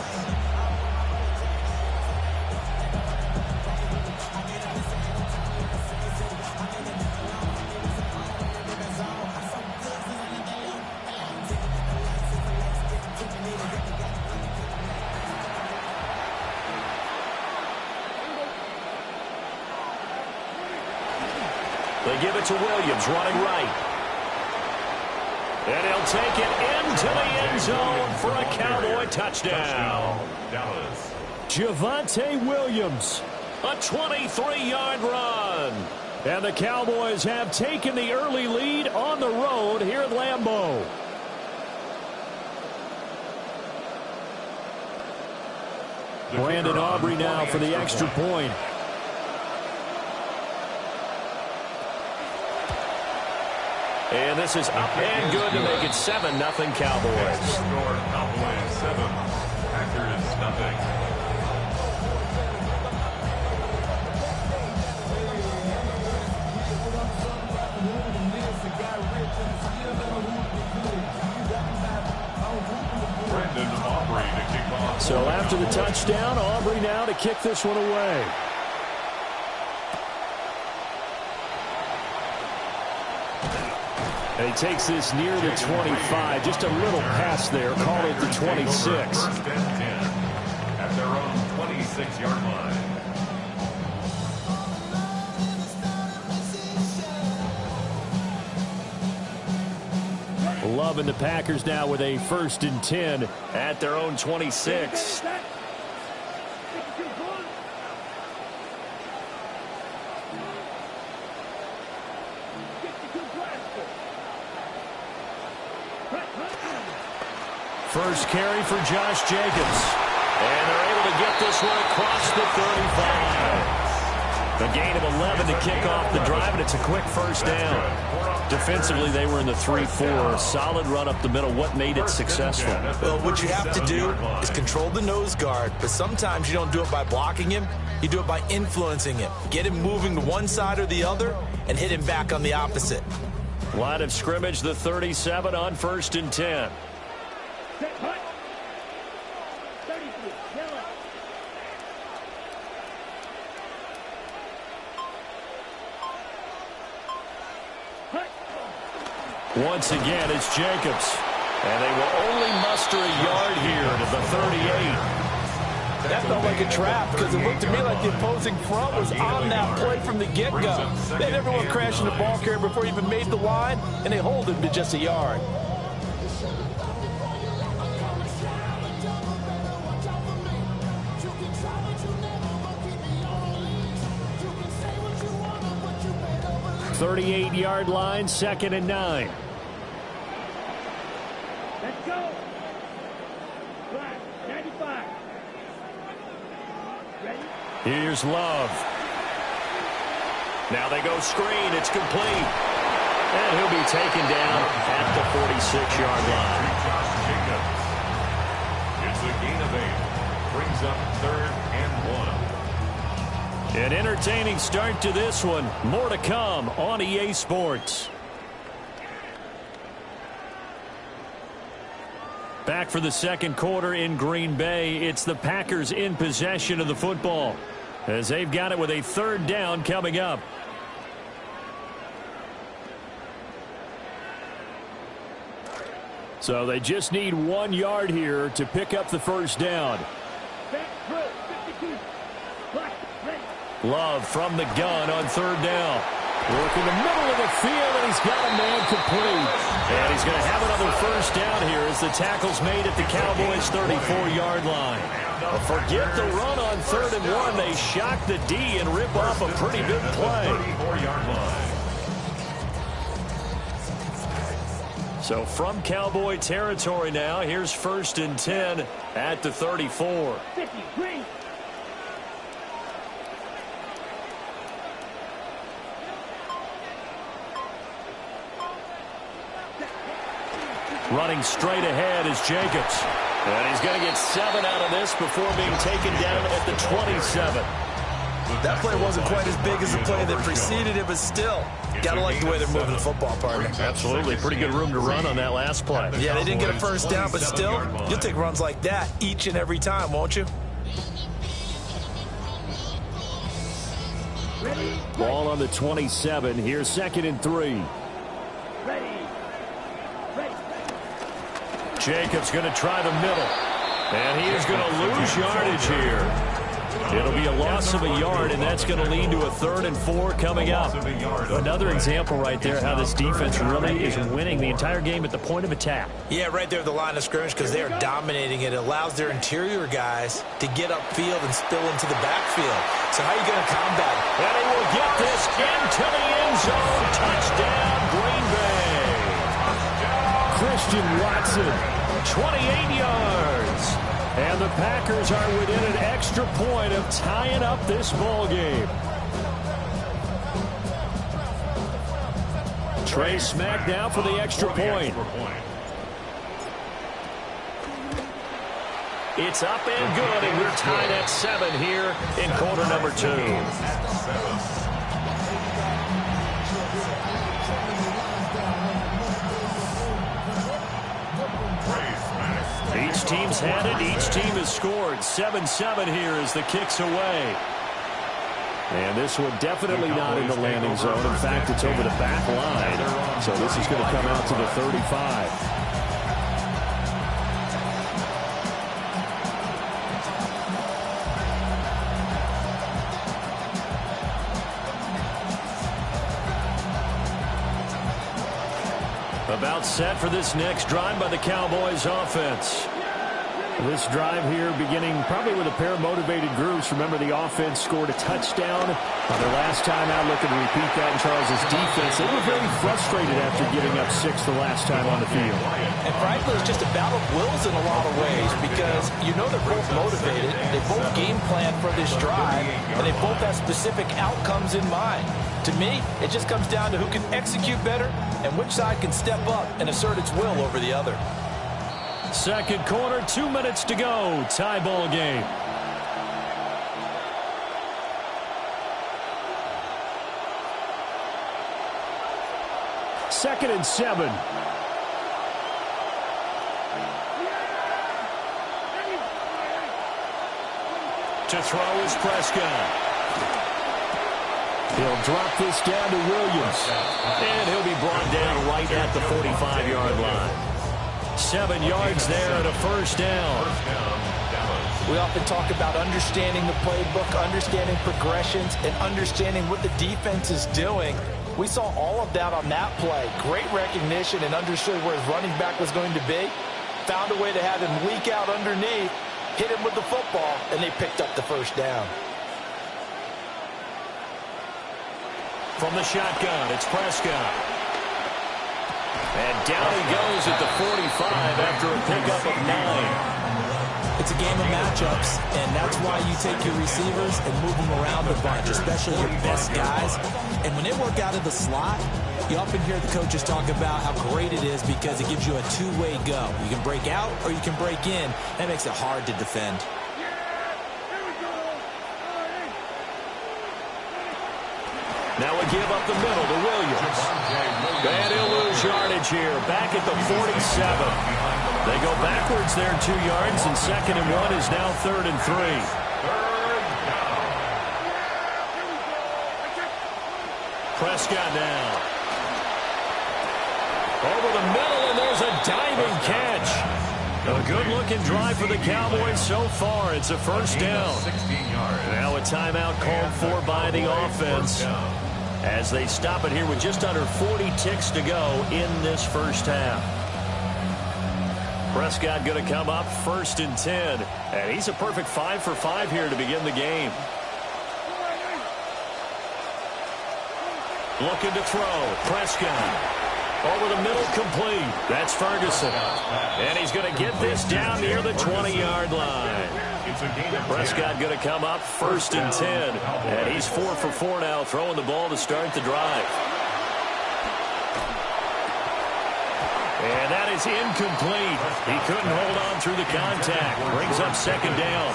They give it to Williams, running right. And he'll take it into the end zone for a Cowboy touchdown. Dallas. Javonte Williams, a 23-yard run. And the Cowboys have taken the early lead on the road here at Lambeau. Brandon Aubrey now for the extra point. And this is up and good to make it 7-0 Cowboys. Score Cowboys 7, Packers nothing. So after the touchdown, Aubrey now to kick this one away. And he takes this near the 25. Just a little pass there. Call it the 26. First and 10 at their own 26-yard line. Love and the Packers now with a 1st and 10 at their own 26. First carry for Josh Jacobs. And they're able to get this one across the 35. A gain of 11 to kick off the drive, and it's a quick first down. Defensively, they were in the 3-4. Solid run up the middle. What made it successful? Well, what you have to do is control the nose guard, but sometimes you don't do it by blocking him. You do it by influencing him. Get him moving to one side or the other and hit him back on the opposite. Line of scrimmage, the 37 on 1st and 10. Once again, it's Jacobs. And they will only muster a yard here to the 38. That felt like a trap because it looked to me like the opposing front was on that play from the get-go. They had everyone crashing the ball carrier before he even made the line, and they hold him to just a yard. .38-yard line, 2nd and 9. Let's go. 95. Ready? Here's Love. Now they go screen. It's complete. And he'll be taken down at the 46-yard line. It's a gain of 8. Brings up 3rd and 1. An entertaining start to this one. More to come on EA Sports. Back for the second quarter in Green Bay. It's the Packers in possession of the football as they've got it with a 3rd down coming up. So they just need 1 yard here to pick up the 1st down. Love from the gun on 3rd down. Working the middle of the field, and he's got a man complete. And he's going to have another 1st down here as the tackle's made at the Cowboys' 34-yard line. But forget the run on 3rd and 1. They shock the D and rip off a pretty big play. 34-yard line. So from Cowboy territory now, here's 1st and 10 at the 34. 50, green. Running straight ahead is Jacobs. And he's going to get 7 out of this before being taken down at the 27. That play wasn't quite as big as the play that preceded it, but still, gotta like the way they're moving the football, partner. Absolutely. Pretty good room to run on that last play. Yeah, they didn't get a 1st down, but still, you'll take runs like that each and every time, won't you? Ball on the 27. Here's 2nd and 3. Jacobs going to try the middle. And he is going to lose yardage here. It'll be a loss of a yard, and that's going to lead to a 3rd and 4 coming up. Another example right there how this defense really is winning the entire game at the point of attack. Yeah, right there at the line of scrimmage because they are dominating it. It allows their interior guys to get upfield and spill into the backfield. So how are you going to combat it? And he will get this into the end zone. Touchdown, Green Bay. Christian Watson, 28 yards. And the Packers are within an extra point of tying up this ball game. Trey smacked down for the extra point. It's up and good, and we're tied at 7 here in quarter number 2. Each team's had it. Each team has scored. 7-7 here as the kick's away. And this one definitely not in the landing zone. In fact, it's over the back line. So this is going to come out to the 35. About set for this next drive by the Cowboys offense. This drive here beginning probably with a pair of motivated groups. Remember, the offense scored a touchdown on their last time out. Looking to repeat that in Charles's defense. They were very frustrated after giving up 6 the last time on the field. And frankly, it's just a battle of wills in a lot of ways because you know they're both motivated. They both game plan for this drive, and they both have specific outcomes in mind. To me, it just comes down to who can execute better and which side can step up and assert its will over the other. Second quarter, 2 minutes to go. Tie ball game. Second and 7. To throw is Prescott. He'll drop this down to Williams. And he'll be brought down right at the 45-yard line. 7 yards there and a first down. We often talk about understanding the playbook, understanding progressions, and understanding what the defense is doing. We saw all of that on that play. Great recognition and understood where his running back was going to be. Found a way to have him leak out underneath, hit him with the football, and they picked up the first down. From the shotgun, it's Prescott. And down he goes at the 45 after a pickup of 9. It's a game of matchups, and that's why you take your receivers and move them around the bunch, especially your best guys. And when they work out of the slot, you often hear the coaches talk about how great it is because it gives you a two-way go. You can break out or you can break in. That makes it hard to defend. Now we give up the middle to Williams. And he'll lose yardage here. Back at the 47. They go backwards there 2 yards, and 2nd and 1 is now 3rd and 3. Prescott now. Over the middle, and there's a diving catch. A good-looking drive for the Cowboys so far. It's a first down. Now a timeout called for by the offense as they stop it here with just under 40 ticks to go in this first half. Prescott going to come up 1st and 10. And he's a perfect 5 for 5 here to begin the game. Looking to throw. Prescott. Over the middle, complete. That's Ferguson. And he's going to get this down near the 20-yard line. Prescott going to come up 1st and 10. And he's 4 for 4 now, throwing the ball to start the drive. And that is incomplete. He couldn't hold on through the contact. Brings up 2nd down.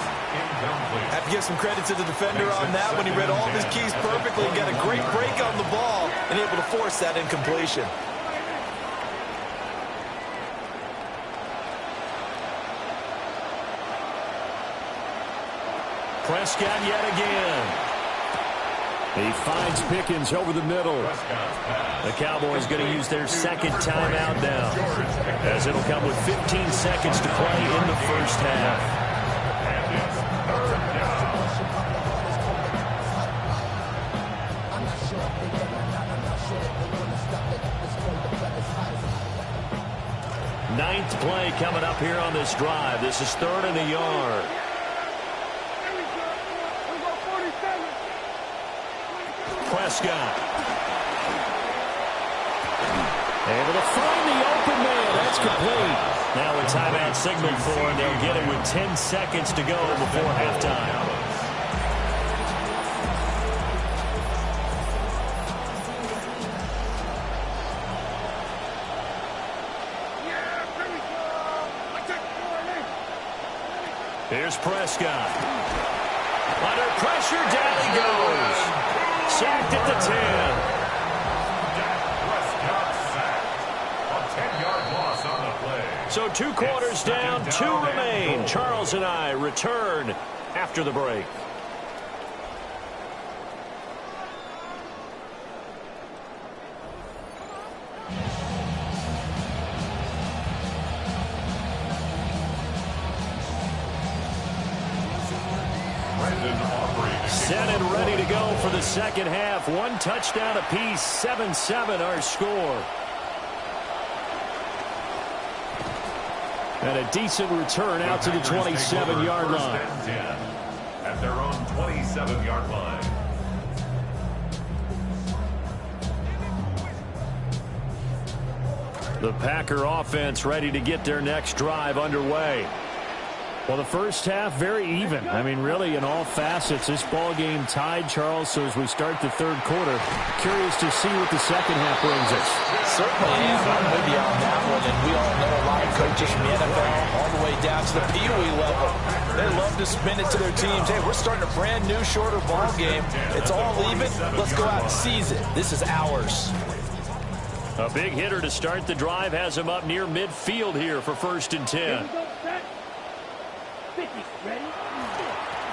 Have to give some credit to the defender on that when he read all of his keys perfectly and got a great break on the ball and able to force that incompletion. Prescott yet again. He finds Pickens over the middle. The Cowboys going to use their 2nd timeout now, as it'll come with 15 seconds to play in the first half. Ninth play coming up here on this drive. This is 3rd and a yard. Prescott. Able to find the open man. That's complete. Now a timeout signal for him. They'll get it with 10 seconds to go before halftime. Here's Prescott. Under pressure, down he goes. Sacked at the 10. Prescott sacked. A 10-yard loss on the play. So 2 quarters down, 2 remain. Charles and I return after the break. Set and ready to go for the second half. 1 touchdown apiece, 7-7 our score. And a decent return out to the 27-yard line. At their own 27-yard line. The Packer offense ready to get their next drive underway. Well, the first half, very even. I mean, really, in all facets, this ball game tied, Charles. So as we start the third quarter, curious to see what the second half brings us. Certainly am. I'm with you on that one. And we all know a lot of coaches from the NFL all the way down to the Pee Wee level. They love to spin it to their teams. Hey, we're starting a brand new, shorter ball game. It's all even. Let's go out and seize it. This is ours. A big hitter to start the drive has him up near midfield here for 1st and 10.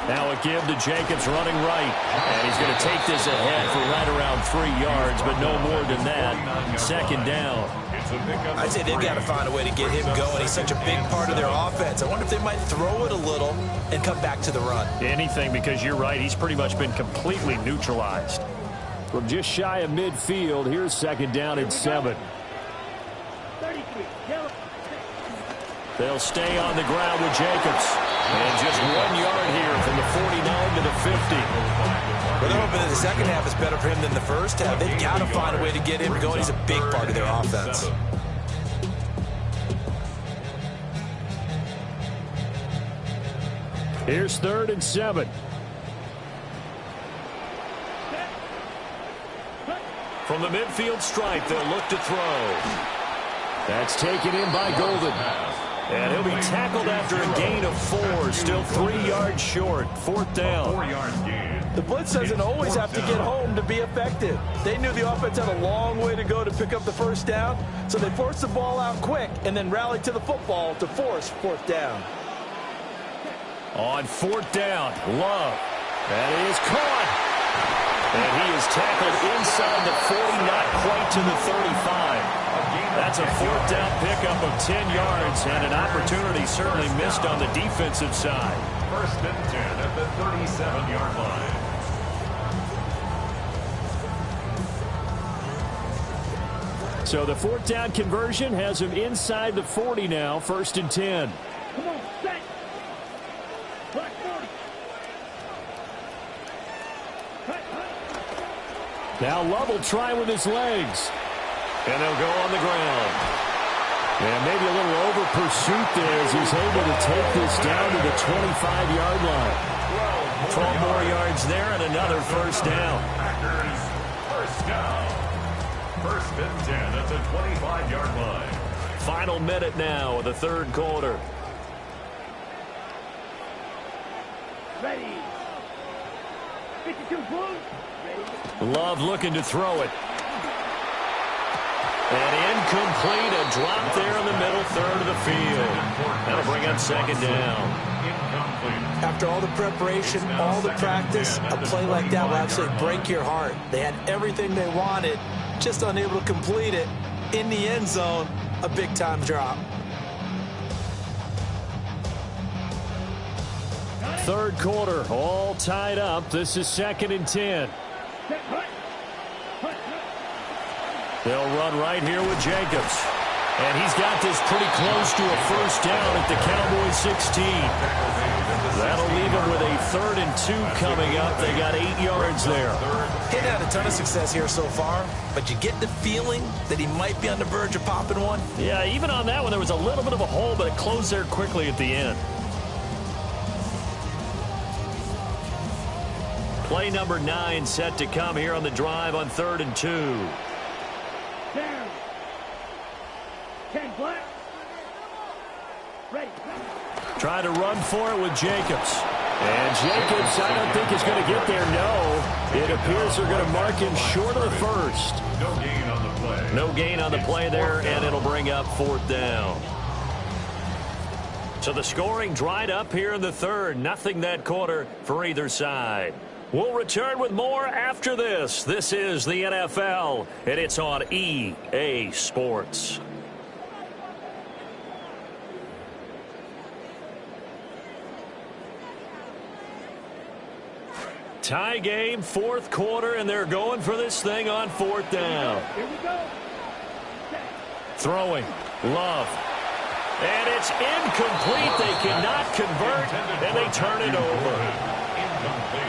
Now a give to Jacobs running right. And he's going to take this ahead for right around 3 yards, but no more than that. 2nd down. I'd say they've got to find a way to get him going. He's such a big part of their offense. I wonder if they might throw it a little and come back to the run. Anything, because you're right. He's pretty much been completely neutralized. From just shy of midfield, here's 2nd down and 7. They'll stay on the ground with Jacobs. And just 1 yard here from the 49 to the 50. Well, they're hoping that the second half is better for him than the first half. They've got to find a way to get him going. He's a big part of their offense. Here's 3rd and 7. From the midfield stripe, they'll look to throw. That's taken in by Golden. And he'll be tackled after a gain of 4. Still 3 yards short. 4th down. 4-yard gain. The blitz doesn't always have to get home to be effective. They knew the offense had a long way to go to pick up the 1st down, so they forced the ball out quick and then rallied to the football to force 4th down. On 4th down, Love. That is caught. And he is tackled inside the 40, not quite to the 35. That's a 4th down pickup of 10 yards and an opportunity certainly missed on the defensive side. 1st and 10 at the 37-yard line. So the 4th down conversion has him inside the 40 now, 1st and 10. Come on, set. Black 40. Now Love will try with his legs. And they'll go on the ground. And maybe a little over pursuit there as he's able to take this down to the 25-yard line. 12 more yards there and another 1st down. Packers, 1st down. 1st and 10 at the 25-yard line. Final minute now of the 3rd quarter. Ready. 52 blue. Ready. Love looking to throw it. And incomplete, a drop there in the middle 3rd of the field. That'll bring up 2nd down. After all the preparation, all the practice, a play like that will actually break your heart. They had everything they wanted, just unable to complete it. In the end zone, a big-time drop. 3rd quarter, all tied up. This is 2nd and 10. They'll run right here with Jacobs. And he's got this pretty close to a 1st down at the Cowboys 16. That'll leave him with a 3rd and 2 coming up. They got 8 yards there. He had a ton of success here so far, but you get the feeling that he might be on the verge of popping one. Yeah, even on that one, there was a little bit of a hole, but it closed there quickly at the end. Play number 9 set to come here on the drive on 3rd and 2. Down. 10 black. Ready. Trying to run for it with Jacobs. And Jacobs, I don't think is going to get there, no. It appears they're going to mark him short of the first. No gain on the play. No gain on the play there, and it'll bring up 4th down. So the scoring dried up here in the third. Nothing that quarter for either side. We'll return with more after this. This is the NFL, and it's on EA Sports. Tie game, 4th quarter, and they're going for this thing on 4th down. Here we go. Throwing. Love. And it's incomplete. They cannot convert, and they turn it over.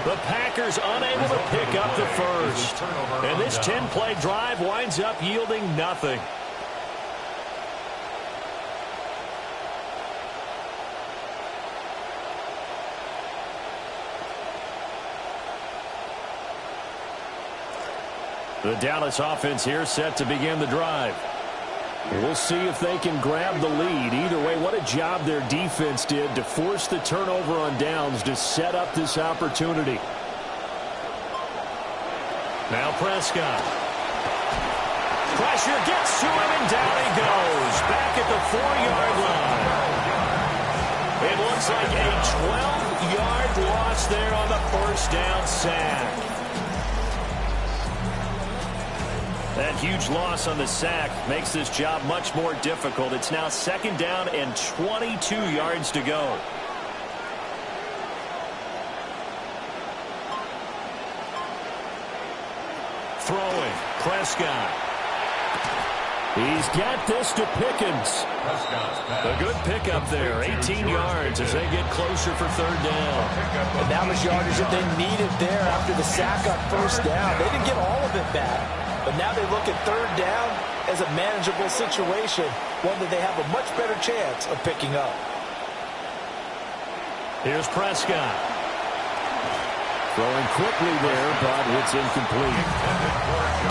The Packers unable to pick up the first. And this 10-play drive winds up yielding nothing. The Dallas offense here set to begin the drive. We'll see if they can grab the lead. Either way, what a job their defense did to force the turnover on downs to set up this opportunity. Now Prescott. Pressure gets to him, and down he goes. Back at the 4-yard line. It looks like a 12-yard loss there on the first down sack. That huge loss on the sack makes this job much more difficult. It's now 2nd down and 22 yards to go. Throwing. Prescott. He's got this to Pickens. A good pickup there. 18 yards as they get closer for 3rd down. And that was yardage that they needed there after the sack on 1st down. They didn't get all of it back. But now they look at 3rd down as a manageable situation, one that they have a much better chance of picking up. Here's Prescott. Throwing quickly there, but it's incomplete.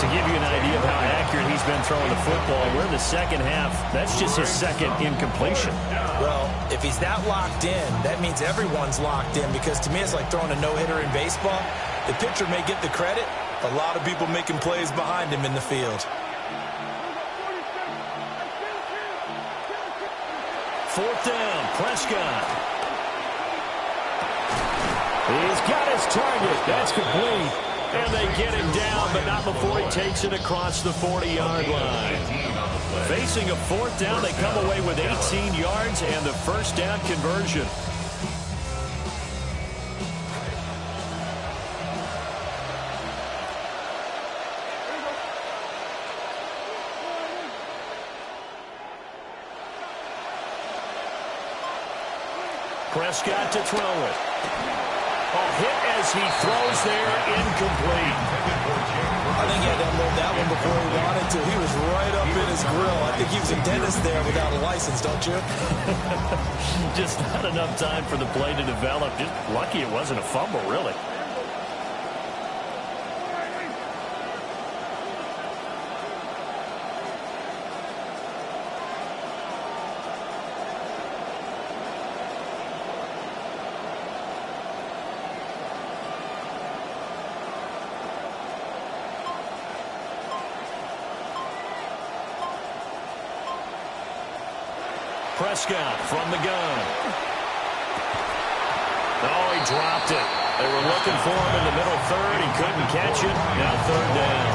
To give you an idea of how accurate he's been throwing the football, we're in the second half. That's just his 2nd incompletion. Well, if he's that locked in, that means everyone's locked in, because to me it's like throwing a no-hitter in baseball. The pitcher may get the credit. A lot of people making plays behind him in the field. 4th down, Prescott. He's got his target. That's complete. And they get him down, but not before he takes it across the 40-yard line. Facing a 4th down, they come away with 18 yards and the first down conversion. Prescott to throw it. A hit as he throws there, incomplete. I think he had to unload that one before he wanted to. He was right up in his grill. I think he was a dentist there without a license, don't you? Just not enough time for the play to develop. Just lucky it wasn't a fumble, really. Prescott from the gun. Oh, he dropped it. They were looking for him in the middle 3rd. He couldn't catch it. Now 3rd down.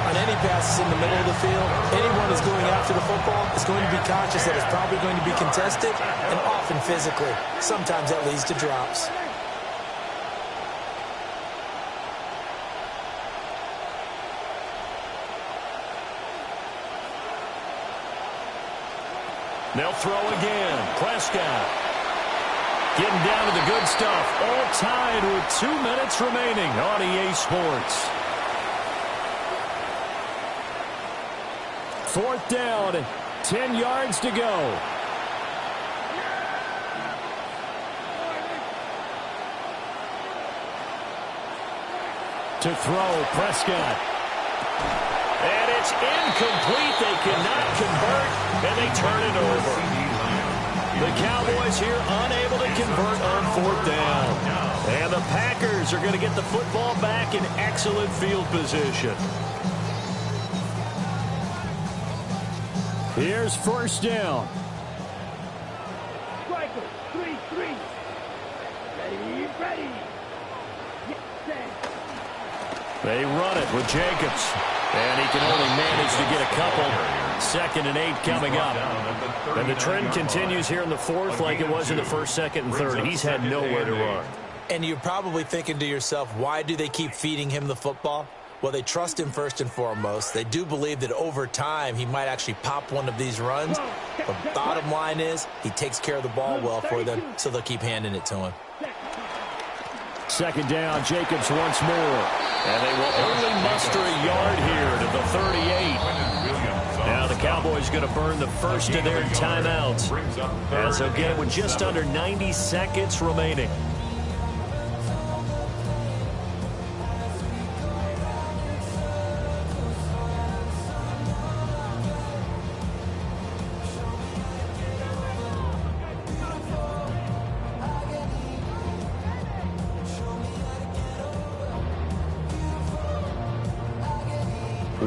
On any passes in the middle of the field, anyone who's going after the football is going to be conscious that it's probably going to be contested, and often physically. Sometimes that leads to drops. They'll throw again. Prescott getting down to the good stuff. All tied with 2 minutes remaining on EA Sports. 4th down, 10 yards to go. To throw, Prescott. And it's incomplete. They cannot convert, and they turn it over. The Cowboys here unable to convert on 4th down. And the Packers are going to get the football back in excellent field position. Here's 1st down. Striker, 3-3. Ready. They run it with Jacobs. And he can only manage to get a couple. 2nd and 8 coming up. And the trend continues here in the 4th like it was in the 1st, 2nd, and 3rd. He's had nowhere to run. And you're probably thinking to yourself, why do they keep feeding him the football? Well, they trust him first and foremost. They do believe that over time he might actually pop one of these runs. But bottom line is he takes care of the ball well for them, so they'll keep handing it to him. 2nd down, Jacobs once more. And they will only muster a yard here to the 38. Now the Cowboys going to burn the first of their timeouts, as they'll get it with just under 90 seconds remaining.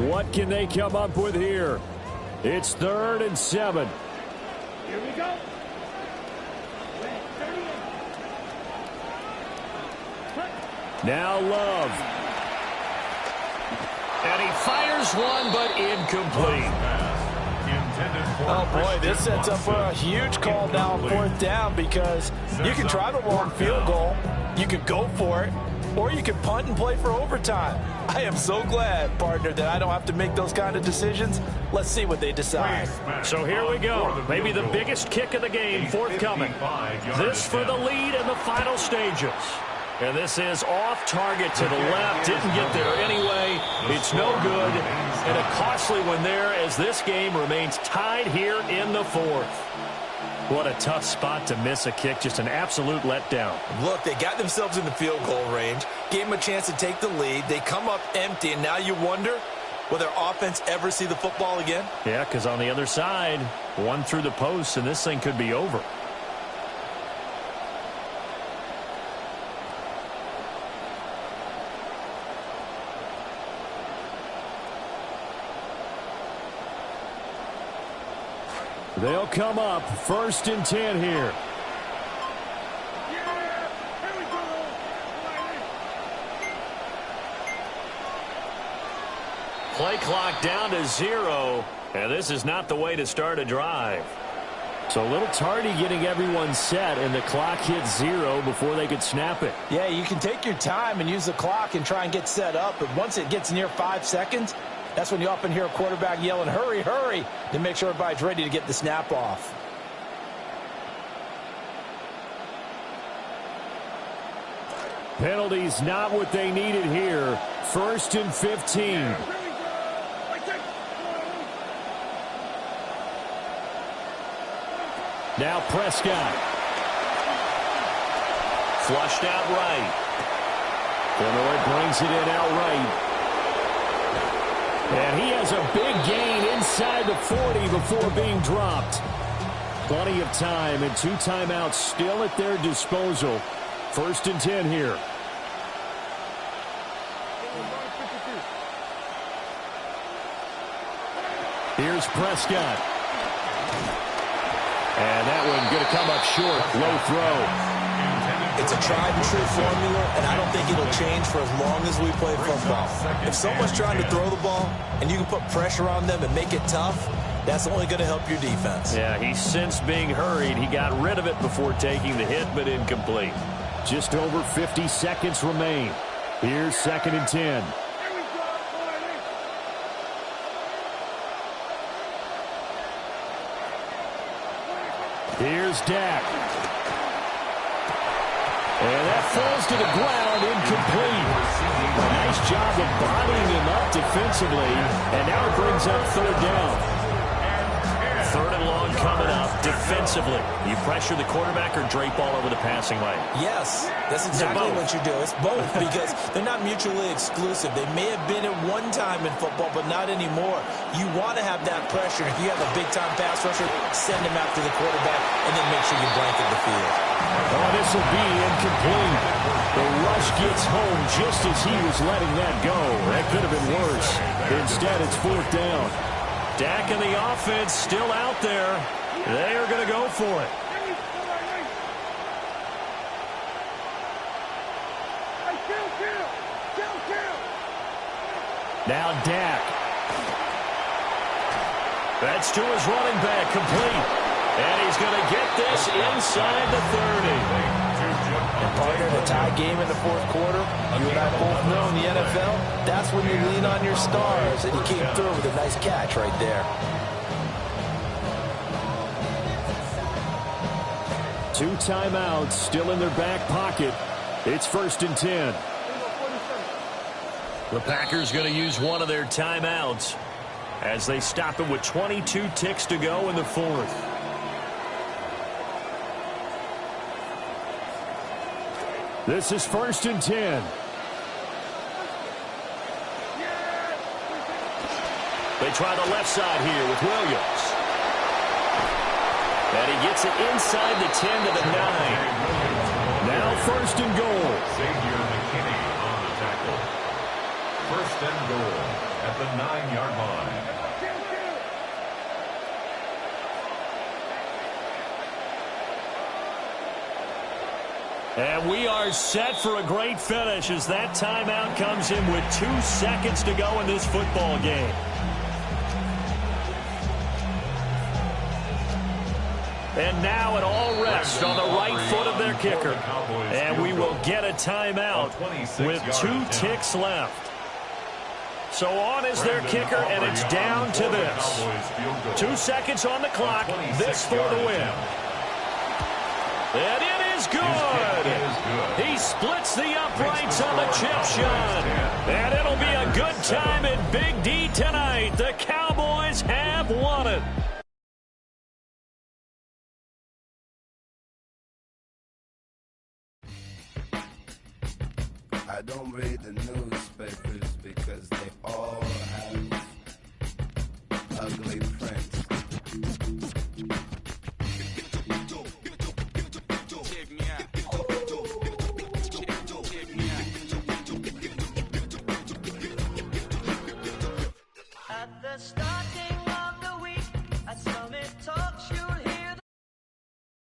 What can they come up with here? It's 3rd and 7. Here we go. Now Love. And he fires one, but incomplete. Oh, boy, this sets up for a huge call now on 4th down, because you can try the long field goal, you could go for it, or you can punt and play for overtime. I am so glad, partner, that I don't have to make those kind of decisions. Let's see what they decide. So here we go. Maybe the biggest kick of the game forthcoming. This for the lead in the final stages. And this is off target to the left. Didn't get there anyway. It's no good. And a costly one there, as this game remains tied here in the 4th. What a tough spot to miss a kick. Just an absolute letdown. Look, they got themselves in the field goal range, gave them a chance to take the lead. They come up empty, and now you wonder, will their offense ever see the football again? Yeah, because on the other side, one through the post, and this thing could be over. They'll come up 1st and 10 here. Play clock down to 0, and this is not the way to start a drive. So a little tardy getting everyone set, and the clock hits 0 before they could snap it. Yeah, you can take your time and use the clock and try and get set up, but once it gets near 5 seconds, that's when you often hear a quarterback yelling, hurry, hurry, to make sure everybody's ready to get the snap off. Penalties not what they needed here. 1st and 15. Now Prescott. Flushed out right. Illinois brings it in outright. And he has a big gain inside the 40 before being dropped. Plenty of time and 2 timeouts still at their disposal. 1st and 10 here. Here's Prescott. And that one going to come up short. Low throw. It's a tried-and-true formula, and I don't think it'll change for as long as we play football. If someone's trying to throw the ball and you can put pressure on them and make it tough, that's only going to help your defense. Yeah, he sensed being hurried. He got rid of it before taking the hit, but incomplete. Just over 50 seconds remain. Here's 2nd and 10. Here's Dak. And that falls to the ground, incomplete. A nice job of bodying him up defensively, and now it brings up 3rd down. 3rd and long coming up. Defensively, you pressure the quarterback or drape all over the passing lane? Yes, that's exactly what you do. It's both because they're not mutually exclusive. They may have been at one time in football, but not anymore. You want to have that pressure. If you have a big-time pass rusher, send him after the quarterback, and then make sure you blanket the field. Oh, this will be incomplete. The rush gets home just as he was letting that go. That could have been worse. Instead, it's 4th down. Dak and the offense still out there. They are going to go for it. Now Dak. That's to his running back, complete. And he's going to get this inside the 30. And partner, in a tie game in the 4th quarter, you and I both know in the NFL, that's when you lean on your stars. And he came through with a nice catch right there. 2 timeouts still in their back pocket. It's 1st and 10. The Packers going to use one of their timeouts as they stop it with 22 ticks to go in the 4th. This is 1st and 10. They try the left side here with Williams. And he gets it inside the 10 to the 9. Now 1st and goal. Xavier McKinney on the tackle. 1st and goal at the 9-yard line. And we are set for a great finish as that timeout comes in with 2 seconds to go in this football game. And now it all rests on the right foot of their kicker. And we will get a timeout with 2 ticks left. So on is their kicker, and it's down to this. 2 seconds on the clock, this for the win. And it is good. He splits the uprights on the chip shot. And it'll be a good time in Big D tonight. The Cowboys have won it. I don't read the newspapers because they all have ugly prints. At the starting